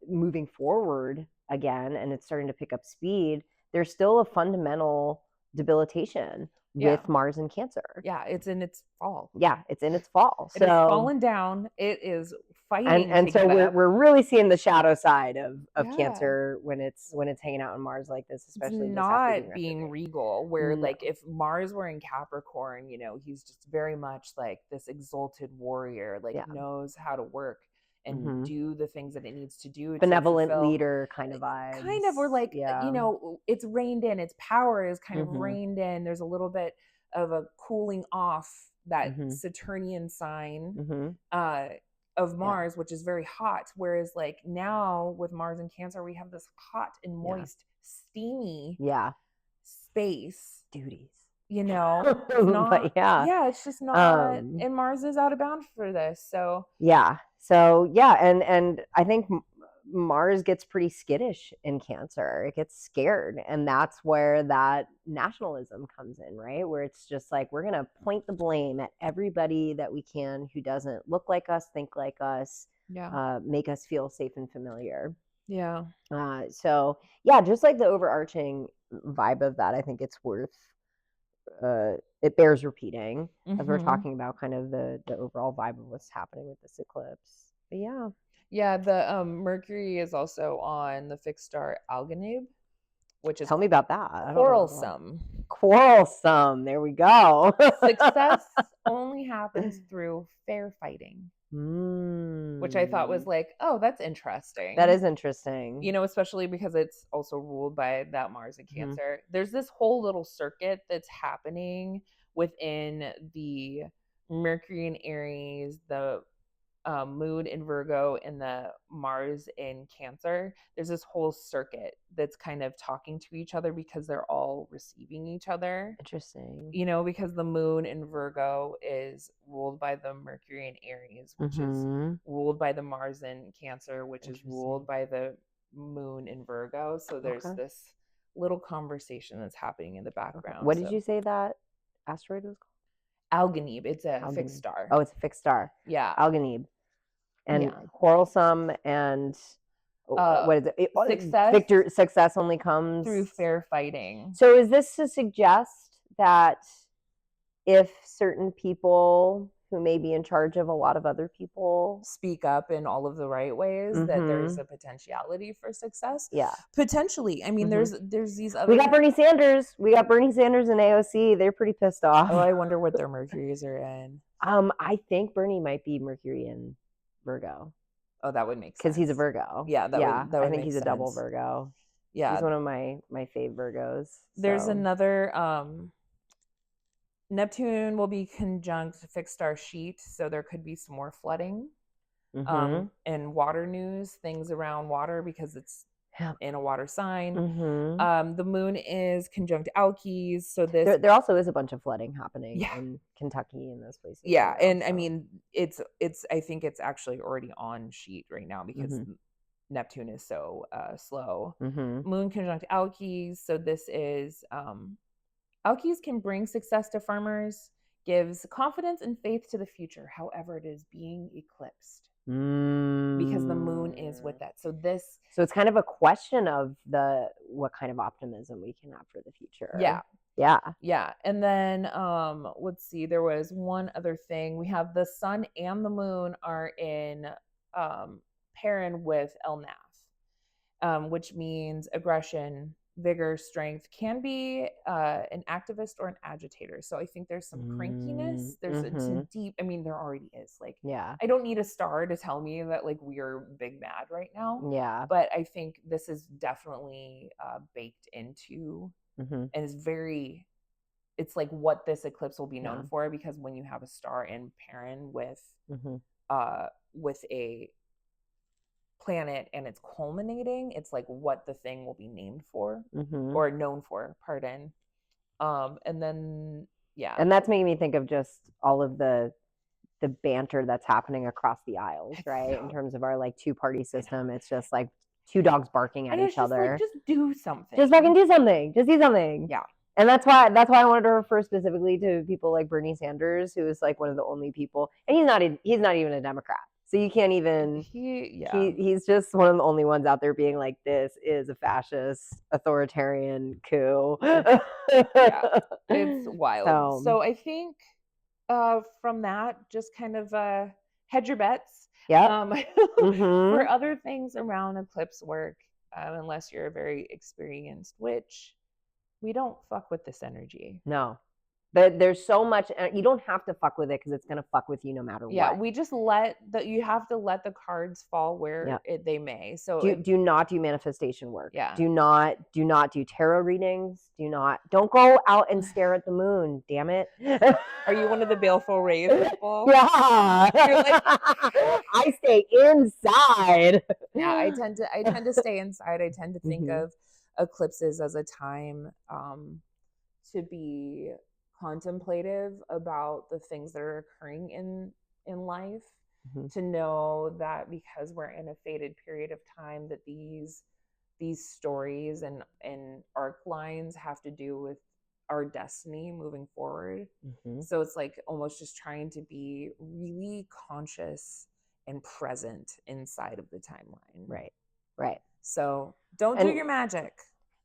moving forward again and it's starting to pick up speed, there's still a fundamental debilitation with Mars and Cancer. It's in its fall. It's in its fall. It has fallen down. It is fighting. And so we're really seeing the shadow side of Cancer when it's hanging out on Mars like this, especially it's not being regal, where like if Mars were in Capricorn, you know, he's just very much like this exalted warrior, like knows how to work and do the things that it needs to do. Benevolent leader kind of vibes. Kind of, or like, you know, it's reined in. Its power is kind of reined in. There's a little bit of a cooling off that Saturnian sign of Mars, which is very hot. Whereas like now with Mars and Cancer, we have this hot and moist, steamy space. Duties. You know, it's not, it's just not, and Mars is out of bounds for this. So and I think Mars gets pretty skittish in Cancer. It gets scared, and that's where that nationalism comes in, right? Where it's just like, we're gonna point the blame at everybody that we can who doesn't look like us, think like us, make us feel safe and familiar. So just like the overarching vibe of that, I think it's worth it bears repeating as we're talking about kind of the overall vibe of what's happening with this eclipse. But the Mercury is also on the fixed star Alganib, which is, tell me about that. Quarrelsome. There we go. Success only happens through fair fighting. Which I thought was like, oh, that's interesting. That is interesting. You know, especially because it's also ruled by that Mars and Cancer. There's this whole little circuit that's happening within the Mercury in Aries, the moon in Virgo, and the Mars in Cancer. There's this whole circuit that's kind of talking to each other because they're all receiving each other. Interesting. You know, because the moon in Virgo is ruled by the Mercury in Aries, which is ruled by the Mars in Cancer, which is ruled by the moon in Virgo. So there's this little conversation that's happening in the background. What did you say that asteroid was called? Alganib. It's a fixed star. Oh, it's a fixed star. Yeah. Alganib. And quarrelsome, and what is it? Success only comes through fair fighting. So is this to suggest that if certain people who may be in charge of a lot of other people speak up in all of the right ways, that there's a potentiality for success. Yeah. Potentially. I mean, there's these other... We got Bernie Sanders. We got Bernie Sanders and AOC. They're pretty pissed off. Oh, I wonder what their Mercuries are in. I think Bernie might be Mercury in Virgo. Oh, that would make sense. Because he's a Virgo. Yeah, that would I think he's sense. A double Virgo. Yeah. He's one of my fave Virgos. There's another Neptune will be conjunct fixed star sheet, so there could be some more flooding. And water news, things around water, because it's in a water sign. The moon is conjunct Alkes, so this there also is a bunch of flooding happening in Kentucky and those places. Yeah, and I mean it's I think it's actually already on sheet right now because Neptune is so slow. Moon conjunct Alkes, so this is Alkes can bring success to farmers, gives confidence and faith to the future. However, it is being eclipsed because the moon is with that. So it's kind of a question of what kind of optimism we can have for the future. Yeah. And then let's see, there was one other thing. We have the sun and the moon are in pairing with Elnath, which means aggression, vigor, strength, can be an activist or an agitator. So I think there's some crankiness. There's some deep, I mean, there already is. Like, I don't need a star to tell me that like we're big mad right now. Yeah. But I think this is definitely baked into and is very, it's like what this eclipse will be known for, because when you have a star in pairing with a planet and it's culminating, it's like what the thing will be named for or known for, pardon. And then and that's making me think of just all of the banter that's happening across the aisles, right? In terms of our like two-party system, it's just like two dogs barking at each other. Like, just do something. Just fucking do something. Just do something. Yeah. And that's why I wanted to refer specifically to people like Bernie Sanders, who is like one of the only people, and he's not even a Democrat. So you can't even, he's just one of the only ones out there being like, this is a fascist, authoritarian coup. It's wild. So I think from that, just kind of hedge your bets. For other things around eclipse work, unless you're a very experienced witch, we don't fuck with this energy. No. But there's so much, you don't have to fuck with it because it's going to fuck with you no matter what. Yeah, we just you have to let the cards fall where they may. So do not do manifestation work. Yeah. Do not do tarot readings. Don't go out and stare at the moon, damn it. Are you one of the baleful rave people? Yeah. I stay inside. Yeah, I tend to stay inside. I tend to think of eclipses as a time to be contemplative about the things that are occurring in life, to know that because we're in a fated period of time, that these stories and arc lines have to do with our destiny moving forward. So it's like almost just trying to be really conscious and present inside of the timeline. Right. So don't do your magic.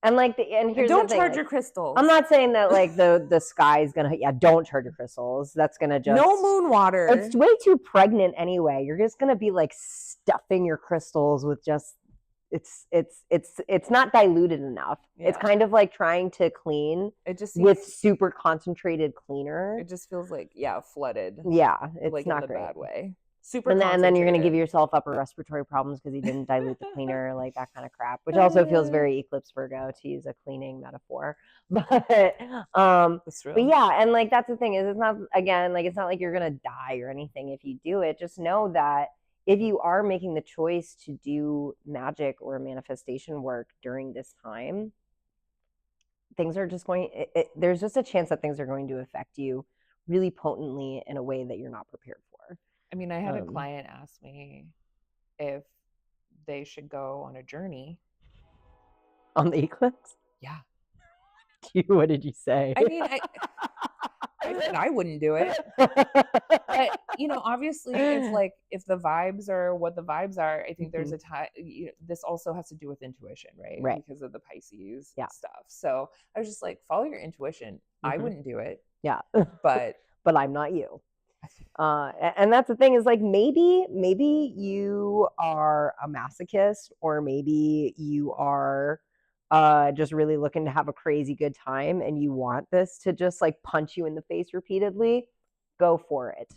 And here's don't the thing, charge your crystals. I'm not saying that like the sky is gonna don't charge your crystals. That's gonna just no moon water. It's way too pregnant anyway. You're just gonna be like stuffing your crystals with just it's not diluted enough. It's kind of like trying to clean with super concentrated cleaner. It just feels like flooded. Yeah, it's like not in the great. bad way. Super and then you're going to give yourself upper respiratory problems because you didn't dilute the cleaner, like that kind of crap, which also feels very eclipse Virgo, to use a cleaning metaphor. But that's true. But yeah, and like that's the thing, is it's not like you're going to die or anything if you do it. Just know that if you are making the choice to do magic or manifestation work during this time, things are just there's just a chance that things are going to affect you really potently in a way that you're not prepared for. I mean, I had a client ask me if they should go on a journey. On the eclipse? Yeah. What did you say? I mean, I said I wouldn't do it. But, obviously it's like if the vibes are what the vibes are, I think there's a time, this also has to do with intuition, right? Because of the Pisces stuff. So I was just like, follow your intuition. I wouldn't do it. Yeah. But I'm not you. And that's the thing is like maybe you are a masochist, or maybe you are just really looking to have a crazy good time and you want this to just like punch you in the face repeatedly. Go for it.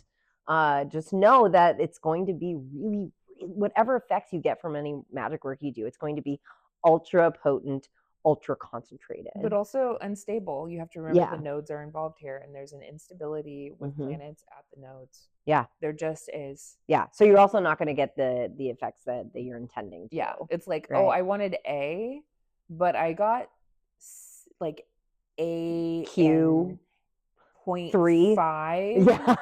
Just know that it's going to be really, whatever effects you get from any magic work you do, it's going to be ultra potent, ultra concentrated, but also unstable. You have to remember the nodes are involved here, and there's an instability with planets at the nodes. Yeah, there just is. Yeah, so you're also not going to get the effects that you're intending to. Yeah, it's like, right? Oh, I wanted A, but I got like A Q 0.5. Yeah.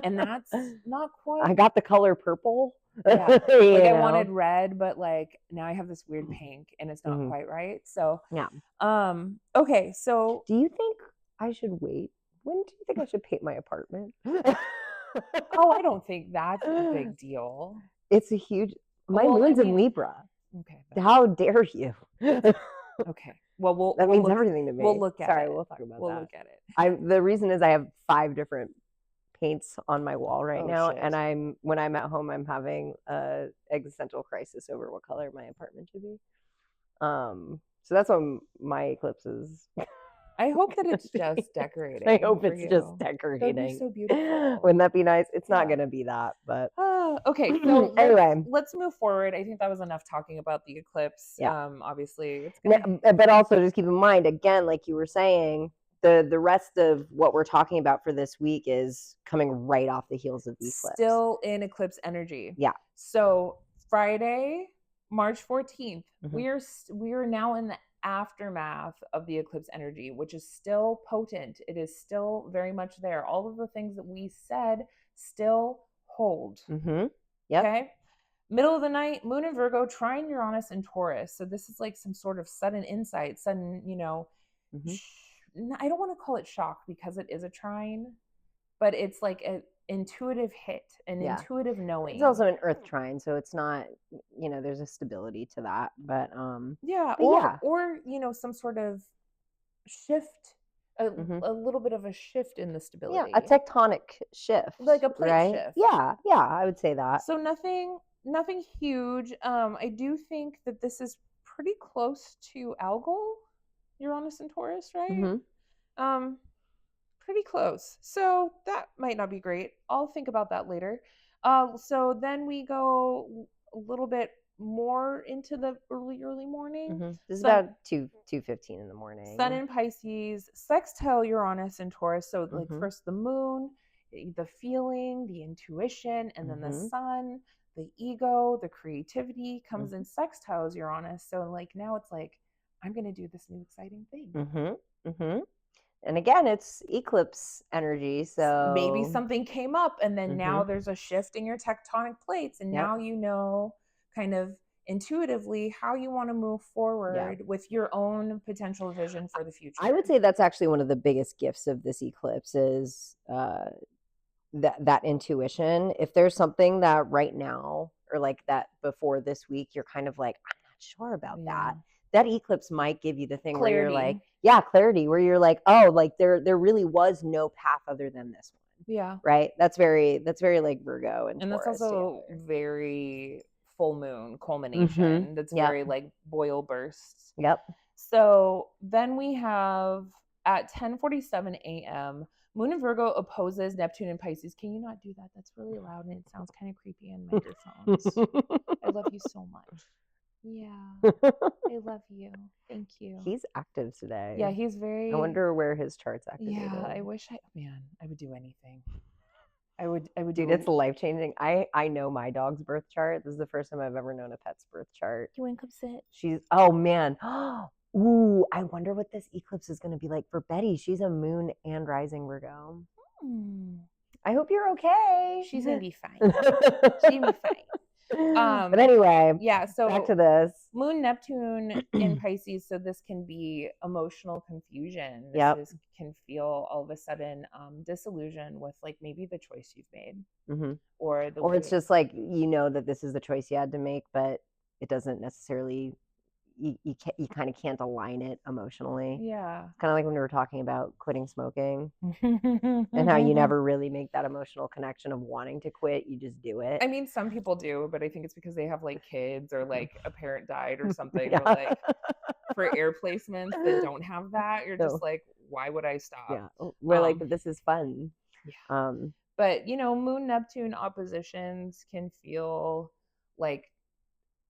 And that's not quite. I got the color purple. Yeah. Like I wanted red, but like now I have this weird pink and it's not quite right. So yeah. Okay, so do you think I should wait? When do you think I should paint my apartment? Oh, I don't think that's a big deal. It's a huge. My moon's in Libra. Okay. How dare you? Okay. Well, that means everything to me. We'll look at it. Sorry, we'll talk about that. We'll look at it. The reason is I have 5 different paints on my wall right now, shit. And when I'm at home, I'm having a existential crisis over what color my apartment should be. So that's what my eclipse is. I hope that it's just decorating. I hope it's just decorating. That'd be so beautiful. Wouldn't that be nice? It's not going to be that, but okay. So anyway, let's move forward. I think that was enough talking about the eclipse. Yeah. Obviously, it's but also just keep in mind, again, like you were saying, the rest of what we're talking about for this week is coming right off the heels of the eclipse. Still in eclipse energy. Yeah. So Friday, March 14th, we are now in the aftermath of the eclipse energy, which is still potent. It is still very much there. All of the things that we said still hold. Yep. Okay. Middle of the night, Moon in Virgo, trine Uranus and Taurus. So this is like some sort of sudden insight, sudden, I don't want to call it shock because it is a trine, but it's like an intuitive hit, an intuitive knowing. It's also an earth trine, so it's not, there's a stability to that, but or some sort of shift, a little bit of a shift in the stability. Yeah, a tectonic shift, like a plate shift. Yeah, I would say that. So nothing huge. I do think that this is pretty close to algal Uranus and Taurus, right? Pretty close. So that might not be great. I'll think about that later. So then we go a little bit more into the early morning. This is about 2:15 in the morning. Sun in Pisces, sextile Uranus and Taurus. So like first the moon, the feeling, the intuition, and then the sun, the ego, the creativity comes in sextiles Uranus. So like now it's like, I'm going to do this new exciting thing. And again, it's eclipse energy, so maybe something came up and then now there's a shift in your tectonic plates, and now you know kind of intuitively how you want to move forward with your own potential vision for the future. I would say that's actually one of the biggest gifts of this eclipse is that intuition. If there's something that right now or like that before this week, you're kind of like, I'm not sure about that eclipse might give you the thing clarity. Where you're like, clarity, where you're like, oh, like there really was no path other than this one. Yeah. Right. That's very like Virgo and Taurus, that's also very full moon culmination. That's very like boil bursts. Yep. So then we have at 10:47 a.m. Moon in Virgo opposes Neptune in Pisces. Can you not do that? That's really loud and it sounds kind of creepy in microphones. I love you so much. Yeah, I love you. Thank you. He's active today. Yeah, he's very. I wonder where his chart's activated. Yeah, I wish I would do anything. I would. Dude, it's life-changing. I know my dog's birth chart. This is the first time I've ever known a pet's birth chart. You want to come sit? She's. Oh man. Ooh, I wonder what this eclipse is going to be like for Betty. She's a moon and rising Virgo. I hope you're okay. She's gonna be fine. She's gonna be fine. But anyway, so back to this. Moon Neptune in Pisces, so this can be emotional confusion. This can feel all of a sudden disillusion with like maybe the choice you've made, or it's just like that this is the choice you had to make, but it doesn't necessarily you kind of can't align it emotionally. Yeah. It's kind of like when we were talking about quitting smoking and how you never really make that emotional connection of wanting to quit. You just do it. I mean, some people do, but I think it's because they have like kids or like a parent died or something. Yeah. Or like for air placements that don't have that, you're just No. like, why would I stop? Yeah. We're like, but this is fun. Yeah. But Moon Neptune oppositions can feel like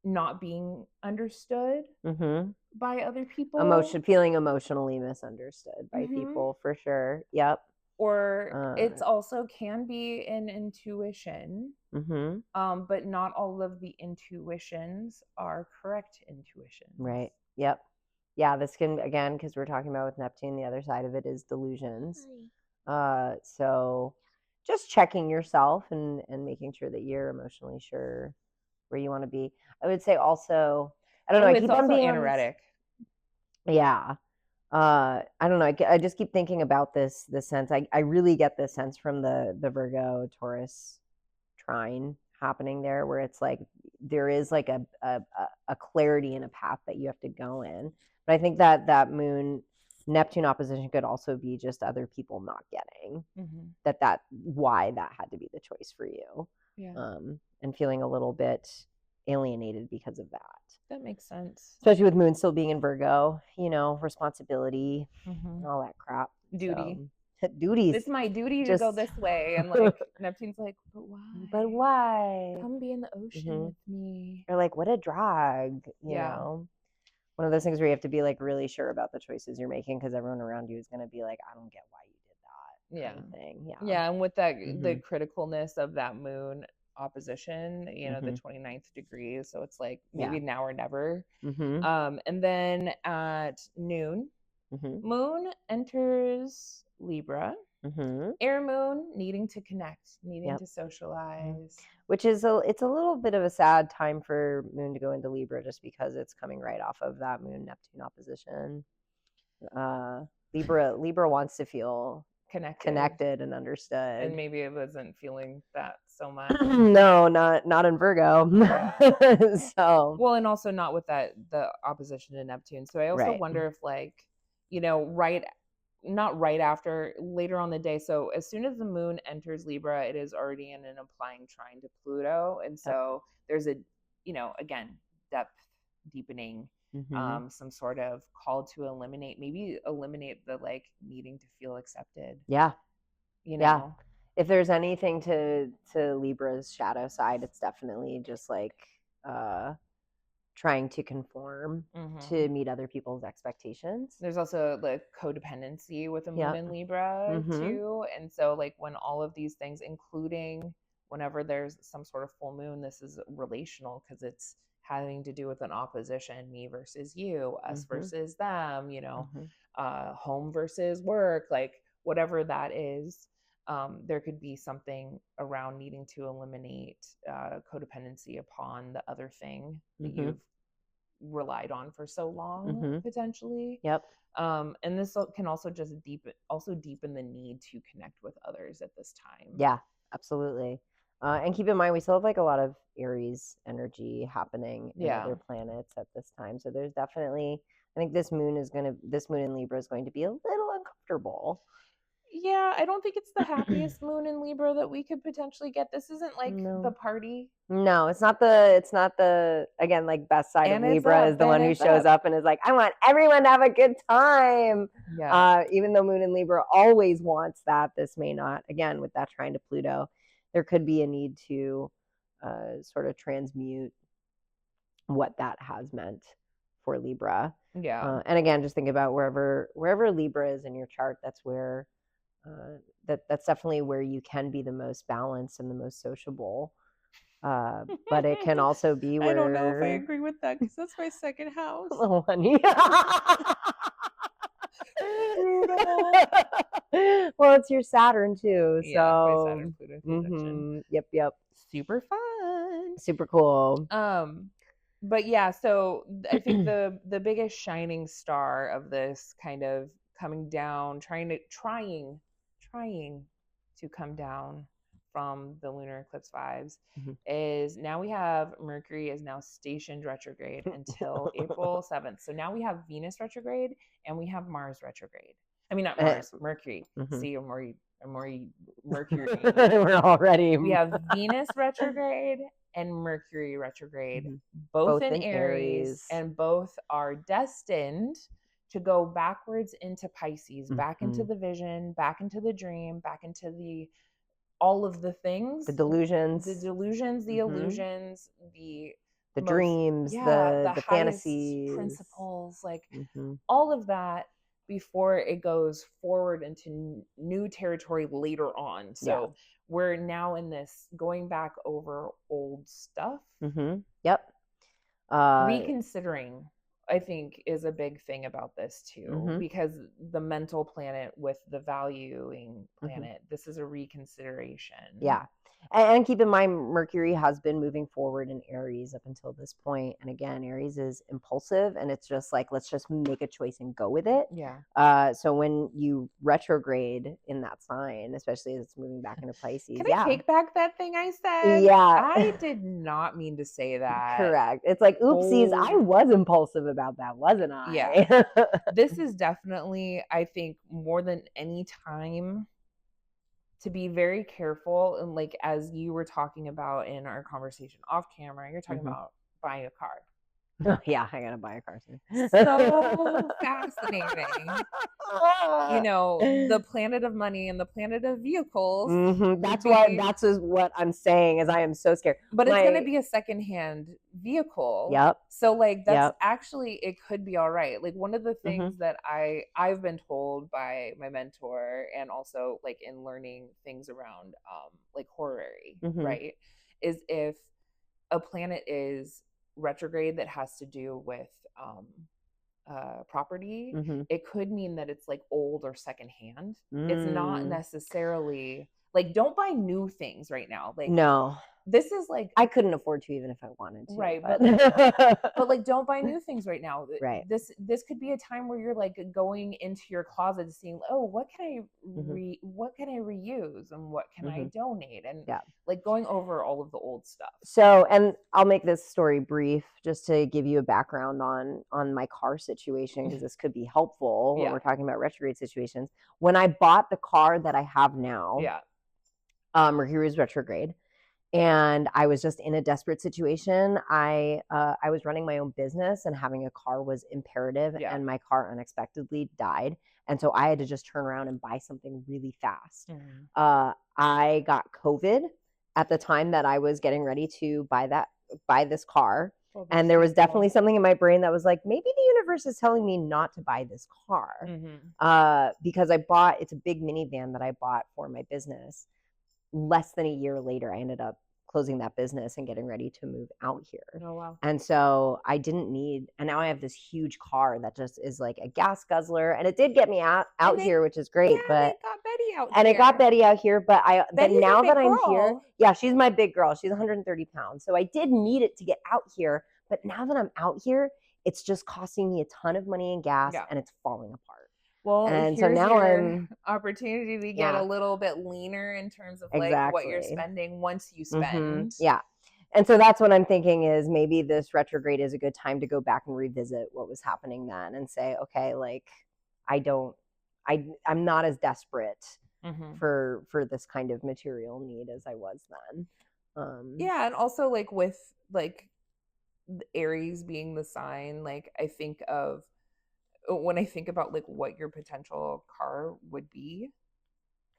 not being understood by other people. Feeling emotionally misunderstood by people, for sure. Yep. Or it's also can be an intuition, but not all of the intuitions are correct intuitions. Right. Yep. Yeah, this can, again, because we're talking about with Neptune, the other side of it is delusions. So just checking yourself and making sure that you're emotionally sure where you want to be. I would say also, I don't know, I keep on being anoretic. Yeah. I don't know. I just keep thinking about this sense. I really get this sense from the Virgo Taurus trine happening there, where it's like there is like a clarity and a path that you have to go in. But I think that Moon Neptune opposition could also be just other people not getting that why that had to be the choice for you. Yeah. And feeling a little bit alienated because of that. That makes sense. Especially with Moon still being in Virgo, responsibility and all that crap. Duty. So, duties. It's my duty to go this way. And like Neptune's like, but why? But why? Come be in the ocean with me. Or like, what a drag, you know? One of those things where you have to be like really sure about the choices you're making, because everyone around you is going to be like, I don't get why you did that. Kind of thing. Yeah. And with that, the criticalness of that Moon opposition, the 29th degree. So it's like maybe now or never. And then at noon, Moon enters Libra. Air Moon needing to connect, needing to socialize. Which is it's a little bit of a sad time for Moon to go into Libra, just because it's coming right off of that Moon Neptune opposition. Libra wants to feel connected and understood, and maybe it wasn't feeling that so much. No, not in Virgo. So well, and also not with the opposition to Neptune. So I also wonder if like not right after, later on the day. So as soon as the Moon enters Libra, it is already in an applying trine to Pluto, and so there's a again depth deepening. Some sort of call to eliminate the like needing to feel accepted. Yeah. If there's anything to Libra's shadow side, it's definitely just like trying to conform to meet other people's expectations. There's also the codependency with the Moon in Libra too. And so like when all of these things, including whenever there's some sort of full moon, this is relational because it's having to do with an opposition, me versus you, us versus them, home versus work, like whatever that is. There could be something around needing to eliminate codependency upon the other thing that you've relied on for so long, potentially. And this can also just deepen the need to connect with others at this time. Yeah, absolutely. And keep in mind, we still have like a lot of Aries energy happening in other planets at this time. So there's definitely, I think this Moon in Libra is going to be a little uncomfortable. Yeah, I don't think it's the happiest Moon in Libra that we could potentially get. This isn't like the party. No, it's not the again, like best side of Libra is the one who shows up and is like, I want everyone to have a good time. Even though Moon in Libra always wants that, this may not. Again, with that trine to Pluto, there could be a need to sort of transmute what that has meant for Libra. And again, just think about wherever Libra is in your chart, that's where that's definitely where you can be the most balanced and the most sociable. But it can also be where I don't know if I agree with that, because that's my second house. Oh, honey. Well, it's your Saturn too. So my Saturn Pluto conjunction. Yep. Super fun. Super cool. But yeah, so I think the biggest shining star of this kind of coming down, trying to come down from the lunar eclipse vibes is now we have Mercury is now stationed retrograde until April 7th. So now we have Venus retrograde and we have Mars retrograde. I mean, not Mars, Mercury. See, I'm already Mercury. We're already. We have Venus retrograde and Mercury retrograde, both in Aries, and both are destined to go backwards into Pisces, back into the vision, back into the dream, back into the all of the things, the delusions, the illusions, the dreams, the fantasies, principles, like all of that before it goes forward into new territory later on. So we're now in this going back over old stuff. Yep. Reconsidering, I think, is a big thing about this too, because the mental planet with the valuing planet, this is a reconsideration. Yeah. And keep in mind, Mercury has been moving forward in Aries up until this point. And again, Aries is impulsive and it's just like, let's just make a choice and go with it. Yeah. So when you retrograde in that sign, especially as it's moving back into Pisces. Can I take back that thing I said? Yeah. I did not mean to say that. Correct. It's like, oopsies, I was impulsive about that, wasn't I? Yeah. This is definitely, I think, more than any time to be very careful. And like, as you were talking about in our conversation off camera, you're talking about buying a car. Yeah, I gotta buy a car soon. So fascinating. You know, the planet of money and the planet of vehicles. That's what I'm saying is I am so scared. But it's going to be a secondhand vehicle. Yep. So like that's actually, it could be all right. Like one of the things that I've been told by my mentor, and also like in learning things around like horary, right, is if a planet is retrograde that has to do with property, it could mean that it's like old or secondhand. It's not necessarily like, don't buy new things right now. Like, no, this is like, I couldn't afford to even if I wanted to. Right. But like, don't buy new things right now. Right. This could be a time where you're like going into your closet seeing, oh, what can I reuse and what can I donate? And like going over all of the old stuff. So, and I'll make this story brief just to give you a background on my car situation, because this could be helpful when we're talking about retrograde situations. When I bought the car that I have now, Mercury was retrograde. And I was just in a desperate situation. I was running my own business and having a car was imperative, and my car unexpectedly died. And so I had to just turn around and buy something really fast. I got COVID at the time that I was getting ready to buy this car. And there was definitely something in my brain that was like, maybe the universe is telling me not to buy this car. Because it's a big minivan that I bought for my business. Less than a year later, I ended up closing that business and getting ready to move out here. Oh, wow. And so I didn't need, and now I have this huge car that just is like a gas guzzler, and it did get me out here, which is great. But it got Betty out and here. It got Betty out here, but now that I'm girl. here, she's my big girl. She's 130 pounds. So I did need it to get out here, but now that I'm out here, it's just costing me a ton of money in gas and it's falling apart. Well, and so now I'm opportunity to get a little bit leaner in terms of like what you're spending once you spend. And so that's what I'm thinking is maybe this retrograde is a good time to go back and revisit what was happening then and say, okay, like I'm not as desperate for this kind of material need as I was then. And also like with like Aries being the sign, like I think of, when I think about like what your potential car would be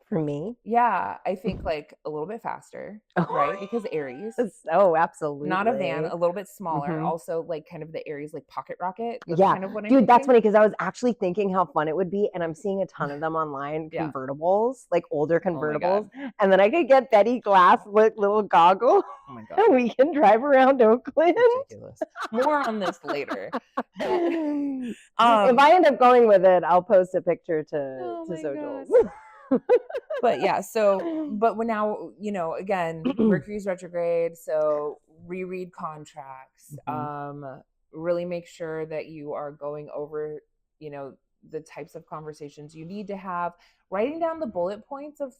for me, I think like a little bit faster, right? Because Aries. Oh, absolutely. Not a van, a little bit smaller. Also, like kind of the Aries like pocket rocket. That's kind of what I'm thinking. That's funny because I was actually thinking how fun it would be, and I'm seeing a ton of them online. Convertibles, like older convertibles, and then I could get Betty Glass with little goggles. Oh my god! And we can drive around Oakland. Ridiculous. More on this later. If I end up going with it, I'll post a picture to socials. But but we're now, again, Mercury's retrograde, so reread contracts, really make sure that you are going over, the types of conversations you need to have, writing down the bullet points of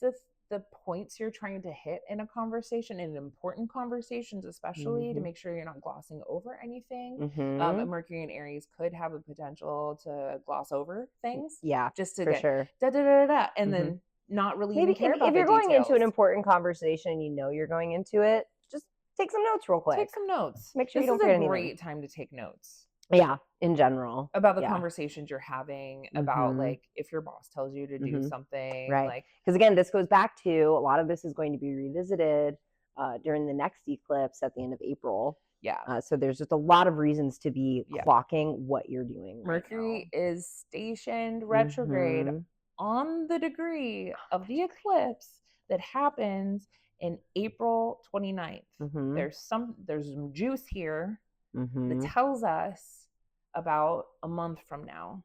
the points you're trying to hit in a conversation, in important conversations, especially to make sure you're not glossing over anything. Mercury and Aries could have a potential to gloss over things. Yeah, just to for get sure. da da da da, and then not really Maybe even care about if you're the going details. into an important conversation, you're going into it, just take some notes real quick. Take some notes. Make sure this you don't is forget a anything. Great time to take notes. Yeah, in general. About the conversations you're having, about like if your boss tells you to do something. Right. Like, because again, this goes back to a lot of this is going to be revisited during the next eclipse at the end of April. Yeah. So there's just a lot of reasons to be clocking what you're doing. Mercury is stationed retrograde on the degree of the eclipse that happens in April 29th. There's some juice here that tells us about a month from now.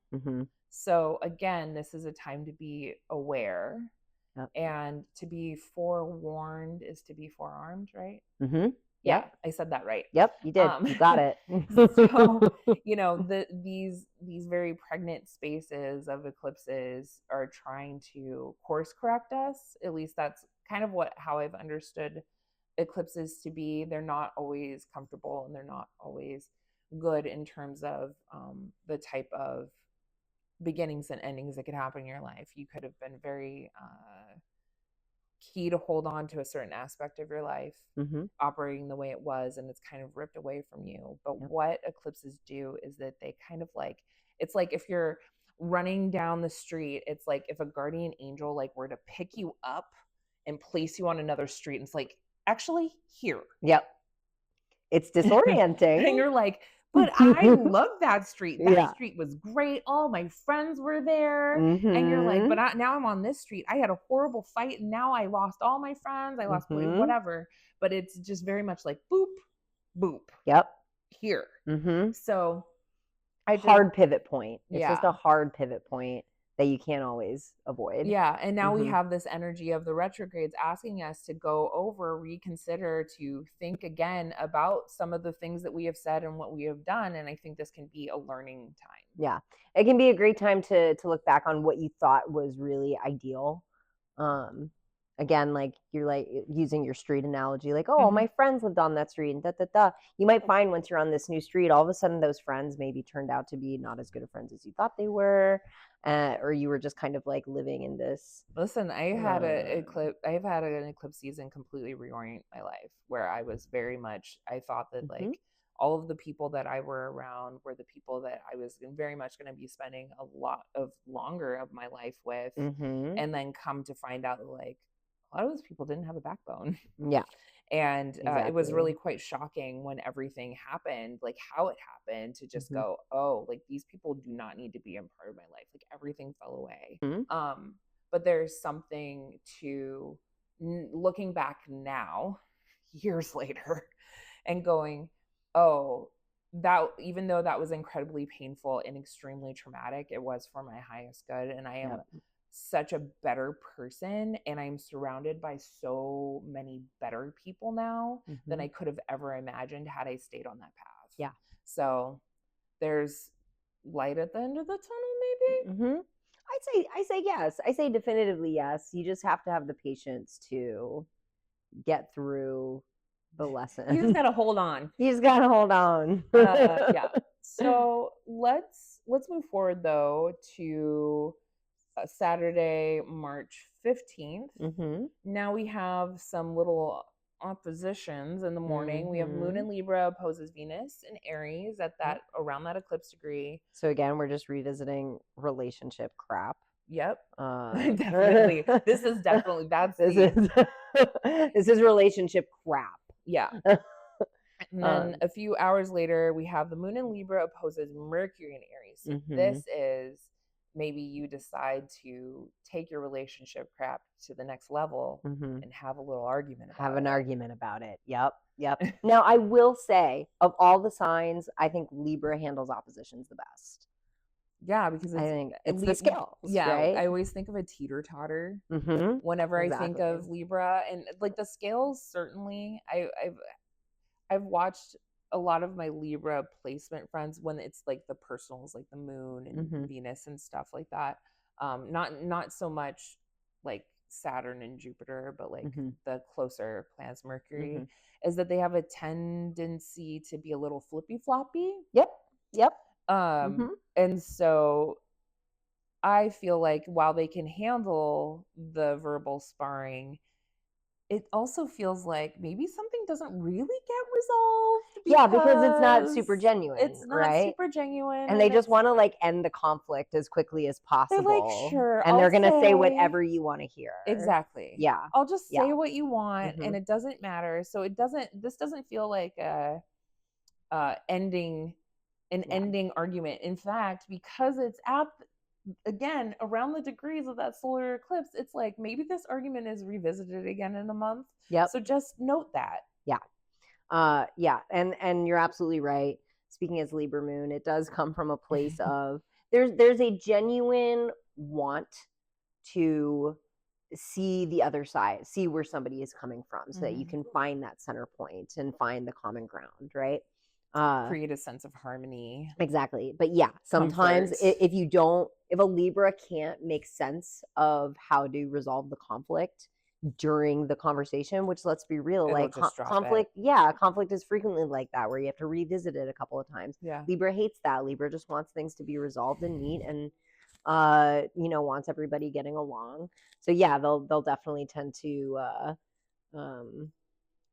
So again, this is a time to be aware, and to be forewarned is to be forearmed, right? Yeah, I said that right. Yep, you did. You got it. So, these very pregnant spaces of eclipses are trying to course correct us. At least that's kind of how I've understood eclipses to be. They're not always comfortable, and they're not always good in terms of the type of beginnings and endings that could happen in your life. You could have been very key to hold on to a certain aspect of your life operating the way it was, and it's kind of ripped away from you. But what eclipses do is that they kind of it's like if you're running down the street, it's like if a guardian angel were to pick you up and place you on another street, and it's like, actually here. Yep. It's disorienting. And you're like, but I love that street. That street was great. All my friends were there. And you're like, but now I'm on this street. I had a horrible fight, and now I lost all my friends. I lost whatever. But it's just very much like boop, boop. Yep. Here. So hard pivot point. It's just a hard pivot point that you can't always avoid. Yeah. And now we have this energy of the retrogrades asking us to go over, reconsider, to think again about some of the things that we have said and what we have done. And I think this can be a learning time. Yeah. It can be a great time to look back on what you thought was really ideal. Again, you're using your street analogy, all my friends lived on that street, and you might find once you're on this new street, all of a sudden those friends maybe turned out to be not as good of friends as you thought they were, or you were just kind of living in this. Listen, I've had an eclipse season completely reorient my life, where I was very much, I thought that all of the people that I were around were the people that I was very much going to be spending a lot of longer of my life with, and then come to find out a lot of those people didn't have a backbone. Yeah. And it was really quite shocking when everything happened, how it happened, to just go, oh, these people do not need to be a part of my life. Everything fell away. But there's something to looking back now, years later, and going, oh, that even though that was incredibly painful and extremely traumatic, it was for my highest good. And I am such a better person, and I'm surrounded by so many better people now than I could have ever imagined had I stayed on that path. Yeah. So there's light at the end of the tunnel, maybe. I say yes. I say definitively yes. You just have to have the patience to get through the lesson. You just gotta hold on. You just gotta hold on. Yeah. So let's move forward though to Saturday, March 15th. Now we have some little oppositions in the morning. We have Moon in Libra opposes Venus in Aries at around that eclipse degree. So again, we're just revisiting relationship crap. Yep. Definitely. This is definitely this is relationship crap. Yeah. And then a few hours later, we have the Moon in Libra opposes Mercury in Aries. So this is maybe you decide to take your relationship crap to the next level and have a little argument about it. Yep. Now, I will say, of all the signs, I think Libra handles oppositions the best. Yeah, because I think it's the scales. Yeah, right? I always think of a teeter-totter whenever I think of Libra, and the scales. Certainly, I've watched a lot of my Libra placement friends, when it's like the personals, like the moon and Mhm. Venus and stuff like that, not so much like Saturn and Jupiter, but like Mhm. the closer planets, Mercury, Mhm. is that they have a tendency to be a little flippy floppy. Yep. Mhm. And so I feel like while they can handle the verbal sparring, it also feels like maybe something doesn't really get resolved Yeah, because it's not super because genuine, it's not right? super genuine, And they and just it's want to like end the conflict as quickly as they're like, possible. sure, And I'll they're going to say say whatever you want to hear. exactly. Yeah. I'll just Yeah. say what you want, and Mhm. it doesn't matter. So this doesn't feel like a ending an Yeah. ending argument. In fact, because it's at again around the degrees of that solar eclipse, it's like maybe this argument is revisited again in a month. Yep. So just note that. Yeah. Yeah. And you're absolutely right. Speaking as Libra moon, it does come from a place of there's a genuine want to see the other side, see where somebody is coming from, so that you can find that center point and find the common ground, right? Create a sense of harmony. Exactly. But yeah, sometimes if a Libra can't make sense of how to resolve the conflict during the conversation, which let's be real, It'll like just drop conflict, it. yeah, conflict is frequently like that where you have to revisit it a couple of times. Yeah. Libra hates that. Libra just wants things to be resolved and neat and wants everybody getting along. So yeah, they'll definitely tend to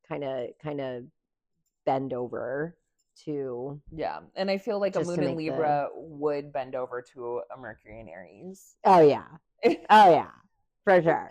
kind of bend over to Yeah. And I feel like a just to moon in make the Libra would bend over to a Mercury in Aries. oh yeah for sure.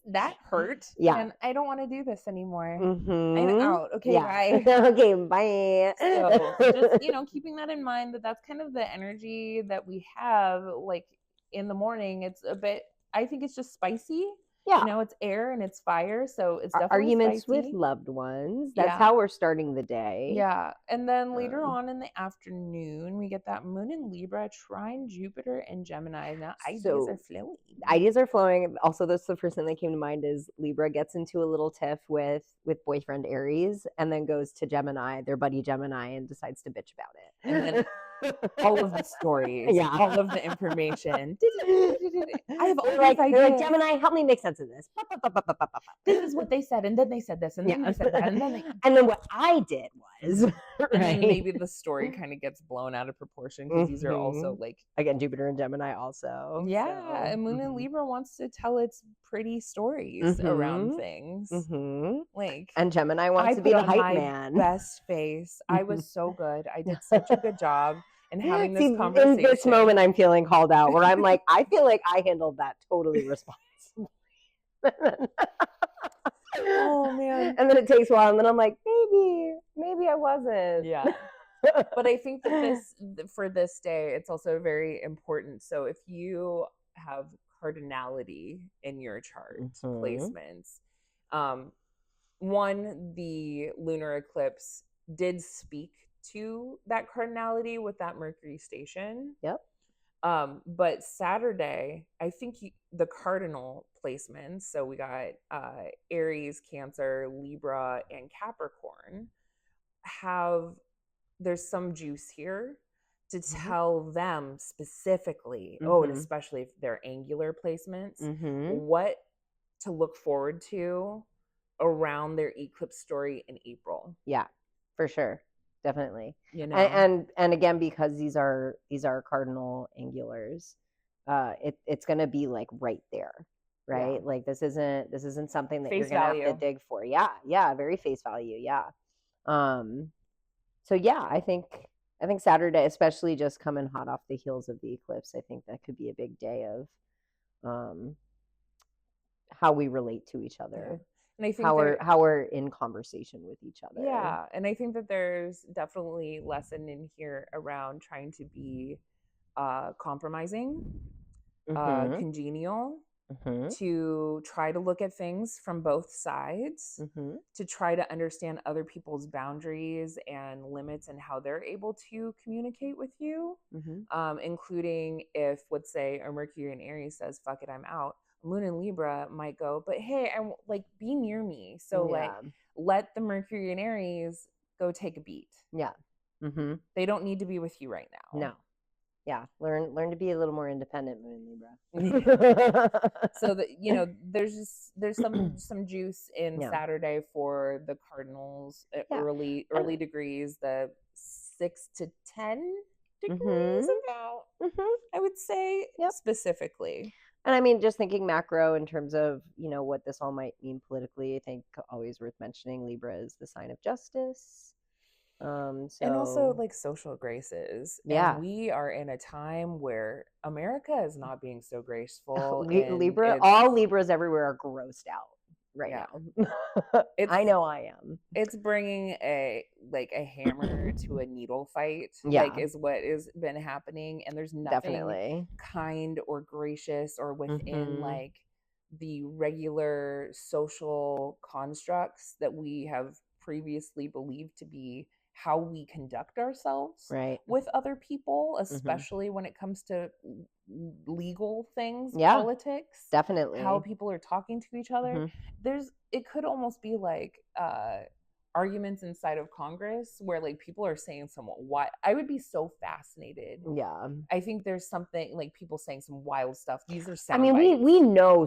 That hurt. Yeah. And I don't want to do this anymore. I'm Mm-hmm. out. Okay, Yeah. bye. Okay, bye. So just, keeping that in mind, that's kind of the energy that we have like in the morning. It's a bit, I think it's just spicy. Yeah. It's air and it's fire. So it's definitely Arguments spicy. with loved ones. That's how we're starting the day. Yeah. And then later on in the afternoon, we get that moon in Libra, trine Jupiter and Gemini. Now ideas are flowing. Ideas are flowing. Also, that's the first thing that came to mind is Libra gets into a little tiff with boyfriend Aries and then goes to Gemini, their buddy Gemini, and decides to bitch about it. And then all of the stories, all of the information. I have all these ideas. They're like, Gemini, help me make sense of this. This is what they said, and then they said this, and then they said that, and then and then what I did was, and then maybe the story kind of gets blown out of proportion because these are also like again Jupiter and Gemini also. Yeah, and Moon in Libra wants to tell its pretty stories around things. Like, and Gemini wants to be the hype man. Best face. I was so good. I did such a good job in having this conversation. In this moment, I'm feeling called out. Where I'm like, I feel like I handled that totally responsibly. Oh man! And then it takes a while, and then I'm like, maybe I wasn't. Yeah. But I think that for this day, it's also very important. So if you have cardinality in your chart placements, one, the lunar eclipse did speak to that cardinality with that Mercury station. Yep. But Saturday, I think the cardinal placements, so we got Aries, Cancer, Libra, and Capricorn, there's some juice here to tell them specifically, and especially if they're angular placements, what to look forward to around their eclipse story in April. Yeah, for sure. Definitely. And again, because these are cardinal angulars, it's going to be like right there, right? Yeah. Like this isn't something that you're going to have to dig for. Yeah, very face value. Yeah. So yeah, I think Saturday, especially just coming hot off the heels of the eclipse, I think that could be a big day of how we relate to each other. Yeah. And I think how we're in conversation with each other. Yeah, and I think that there's definitely lesson in here around trying to be compromising, congenial, to try to look at things from both sides, to try to understand other people's boundaries and limits and how they're able to communicate with you, including if, let's say, a Mercury in Aries says, fuck it, I'm out. Moon in Libra might go, but hey, I like be near me. So like let the Mercury in Aries go take a beat. Yeah. Mm-hmm. They don't need to be with you right now. No. Yeah. Learn to be a little more independent, Moon and Libra. So that, there's some juice in Saturday for the cardinals at early degrees, the 6 to 10 degrees about, I would say, specifically. And I mean, just thinking macro in terms of, what this all might mean politically, I think always worth mentioning, Libra is the sign of justice. And also like social graces. And we are in a time where America is not being so graceful. All Libras everywhere are grossed out right now. I know I am. It's bringing a hammer to a needle fight, like is what has been happening. And there's nothing kind or gracious or within like the regular social constructs that we have previously believed to be how we conduct ourselves with other people, especially when it comes to legal things, politics, definitely how people are talking to each other. It could almost be like arguments inside of Congress where like people are saying I would be so fascinated. I think there's something like people saying some wild stuff. These are sound bites. We know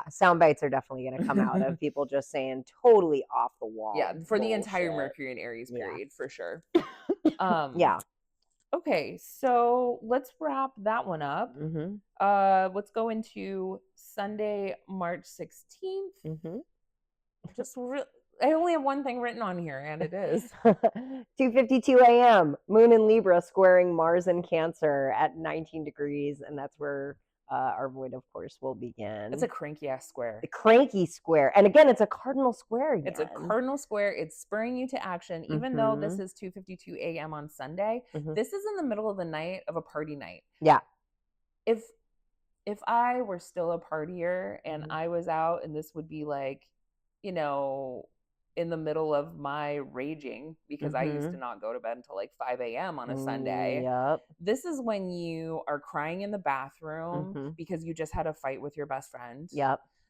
sound bites are definitely going to come out of people just saying totally off the wall for the entire Mercury and Aries period for sure. Okay, so let's wrap that one up. Let's go into Sunday, March 16th. I only have one thing written on here, and it is 2:52 a.m. Moon in Libra squaring Mars in Cancer at 19 degrees, and that's where our void, of course, will begin. It's a cranky ass square. The cranky square, and again, it's a cardinal square. Again. It's a cardinal square. It's spurring you to action, even though this is 2:52 a.m. on Sunday. This is in the middle of the night of a party night. Yeah. If I were still a partier and I was out, and this would be like, in the middle of my raging, because I used to not go to bed until like 5 a.m. on a Sunday. This is when you are crying in the bathroom because you just had a fight with your best friend.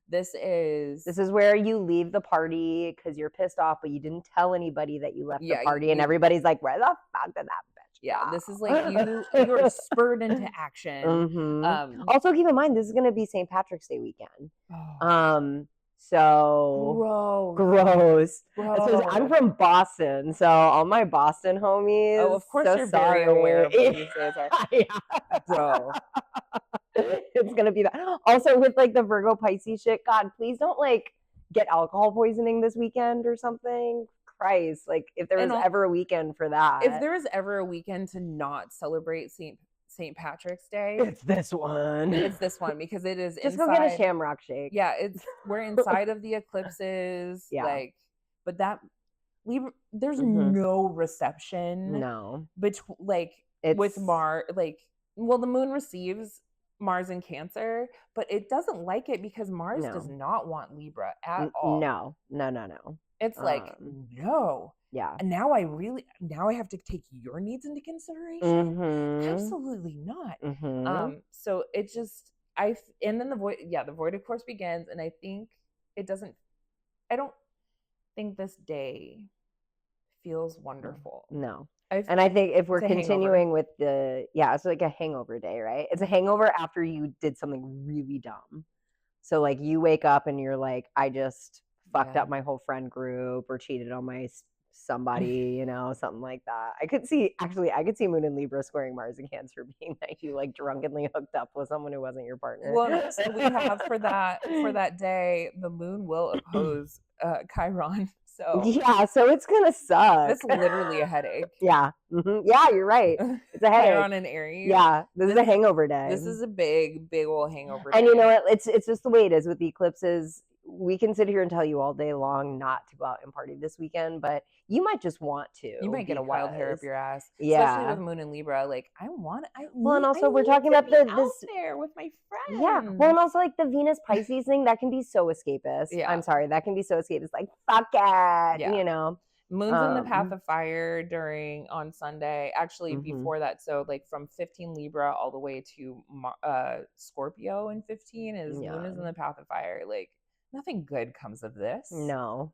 This is where you leave the party because you're pissed off, but you didn't tell anybody that you left the party, and everybody's like, where the fuck did that bitch go? This is like you're spurred into action. Also, keep in mind, this is going to be St. Patrick's Day weekend. So gross. I'm from Boston, so all my Boston homies. Oh, of course, you're very aware of what these days are. Bro. It's gonna be that. Also, with like the Virgo Pisces shit, God, please don't like get alcohol poisoning this weekend or something. Christ, like if there was ever a weekend for that. If there was ever a weekend to not celebrate St. Patrick's Day, it's this one. It's this one because it is just go get a Shamrock Shake. Yeah, we're inside of the eclipses. Like, but that there's no reception. No, with Mars. The moon receives Mars in Cancer, but it doesn't like it because Mars does not want Libra at all. No. It's like no. Yeah. And now I have to take your needs into consideration. Absolutely not. So it just and then the void of course begins, and I don't think this day feels wonderful. No. And I think if we're continuing with it's like a hangover day, right? It's a hangover after you did something really dumb. So like you wake up and you're like, I just fucked up my whole friend group or cheated on my somebody, something like that. I could see Moon and Libra squaring Mars and Cancer being like you like drunkenly hooked up with someone who wasn't your partner. Well, so we have for that day, the moon will oppose Chiron. So it's gonna suck. It's literally a headache. Yeah, you're right. It's a headache. Chiron and Aries. Yeah, this is a hangover day. This is a big old hangover day. And you know what? It's just the way it is with the eclipses. We can sit here and tell you all day long not to go out and party this weekend, but you might just want to. You might get a wild hair up your ass. Yeah. Especially with Moon and Libra. Like, and also we're talking about this there with my friends. Yeah. Well, and also like the Venus Pisces thing, that can be so escapist. Yeah. I'm sorry. That can be so escapist. Like, fuck it, Moon's in the path of fire on Sunday. Actually, before that, so like from 15 Libra all the way to Scorpio in 15 Moon is in the path of fire. Like, nothing good comes of this. No.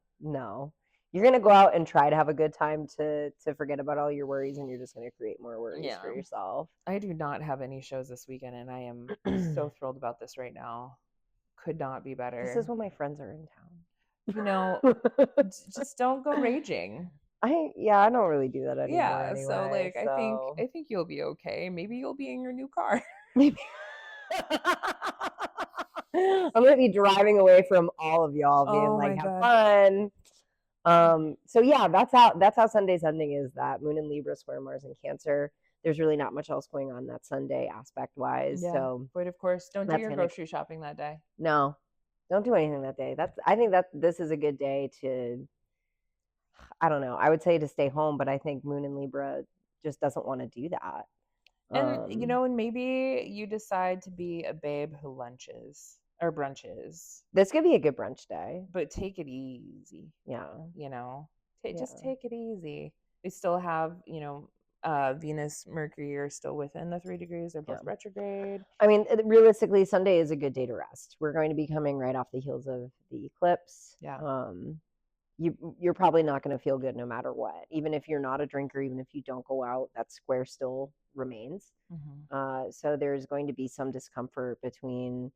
you're going to go out and try to have a good time to forget about all your worries, and you're just going to create more worries for yourself. I do not have any shows this weekend, and I am so thrilled about this right now. Could not be better. This is when my friends are in town. You know, just don't go raging. I don't really do that anymore. Yeah, anyway, so like I think you'll be okay. Maybe you'll be in your new car. Maybe. I'm gonna be driving away from all of y'all, being like, have fun. So yeah, that's how Sunday's ending is. That Moon in Libra, square Mars in Cancer. There's really not much else going on that Sunday aspect wise. Yeah. So, but of course, don't do your grocery shopping that day. No, don't do anything that day. I think that this is a good day to, I don't know, I would say to stay home, but I think Moon in Libra just doesn't want to do that. And and maybe you decide to be a babe who lunches or brunches. This could be a good brunch day, but take it easy. Yeah, just take it easy. We still have Venus, Mercury are still within the 3 degrees. They're both retrograde. I mean, realistically, Sunday is a good day to rest. We're going to be coming right off the heels of the eclipse. Yeah. You're probably not going to feel good no matter what. Even if you're not a drinker, even if you don't go out, that square still remains. Mm-hmm. So there's going to be some discomfort between.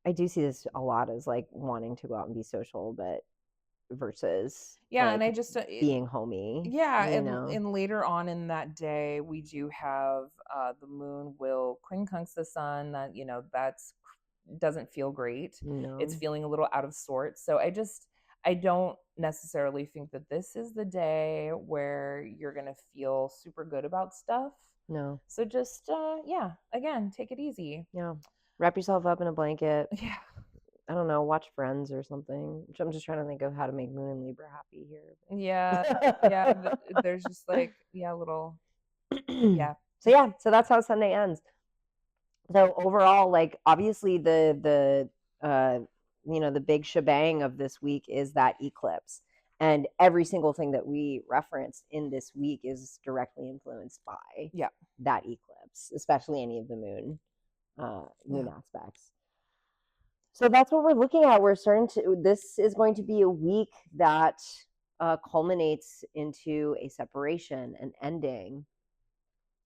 I do see this a lot as like wanting to go out and be social, but versus and I just being homey. And later on in that day we do have the moon will quincunx the sun. That that's doesn't feel great. No. It's feeling a little out of sorts. So I don't necessarily think that this is the day where you're gonna feel super good about stuff. No. So just again, take it easy. Yeah. Wrap yourself up in a blanket. Yeah. I don't know, watch Friends or something. I'm just trying to think of how to make Moon and Libra happy here. Yeah. There's just like, little. Yeah. So that's how Sunday ends. So overall, like obviously the big shebang of this week is that eclipse. And every single thing that we referenced in this week is directly influenced by that eclipse, especially any of the moon aspects. So that's what we're looking at. This is going to be a week that culminates into a separation, an ending.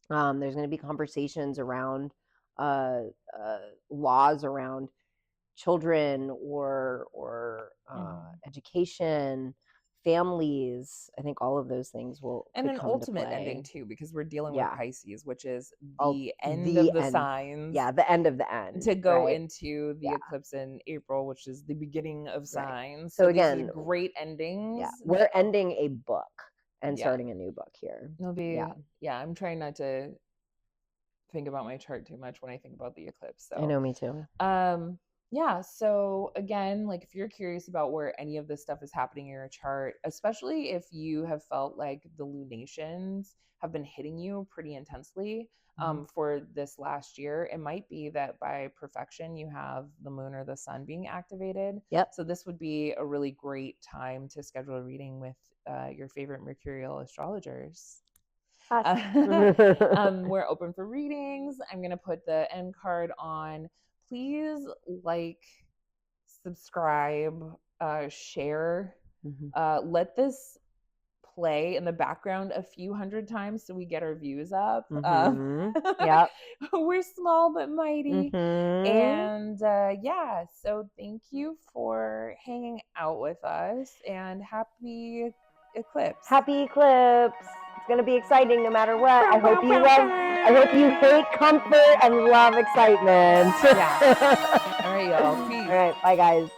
There's going to be conversations around laws around children or education, families. I think all of those things will and an ultimate ending too, because we're dealing with Pisces, which is the end of the signs. Yeah, the end of the end to go into the eclipse in April, which is the beginning of signs. So again, great endings. Yeah, we're ending a book and starting a new book here. It'll be I'm trying not to think about my chart too much when I think about the eclipse. So I know, me too. So again, like if you're curious about where any of this stuff is happening in your chart, especially if you have felt like the lunations have been hitting you pretty intensely for this last year, it might be that by perfection you have the moon or the sun being activated. Yep. So this would be a really great time to schedule a reading with your favorite mercurial astrologers. We're open for readings. I'm going to put the end card on. Please like, subscribe, share. Let this play in the background a few hundred times so we get our views up. Yeah. We're small but mighty. And so thank you for hanging out with us, and happy eclipse. Happy eclipse. It's going to be exciting no matter what. I hope you hate comfort and love excitement. All right, y'all. Peace. All right. Bye, guys.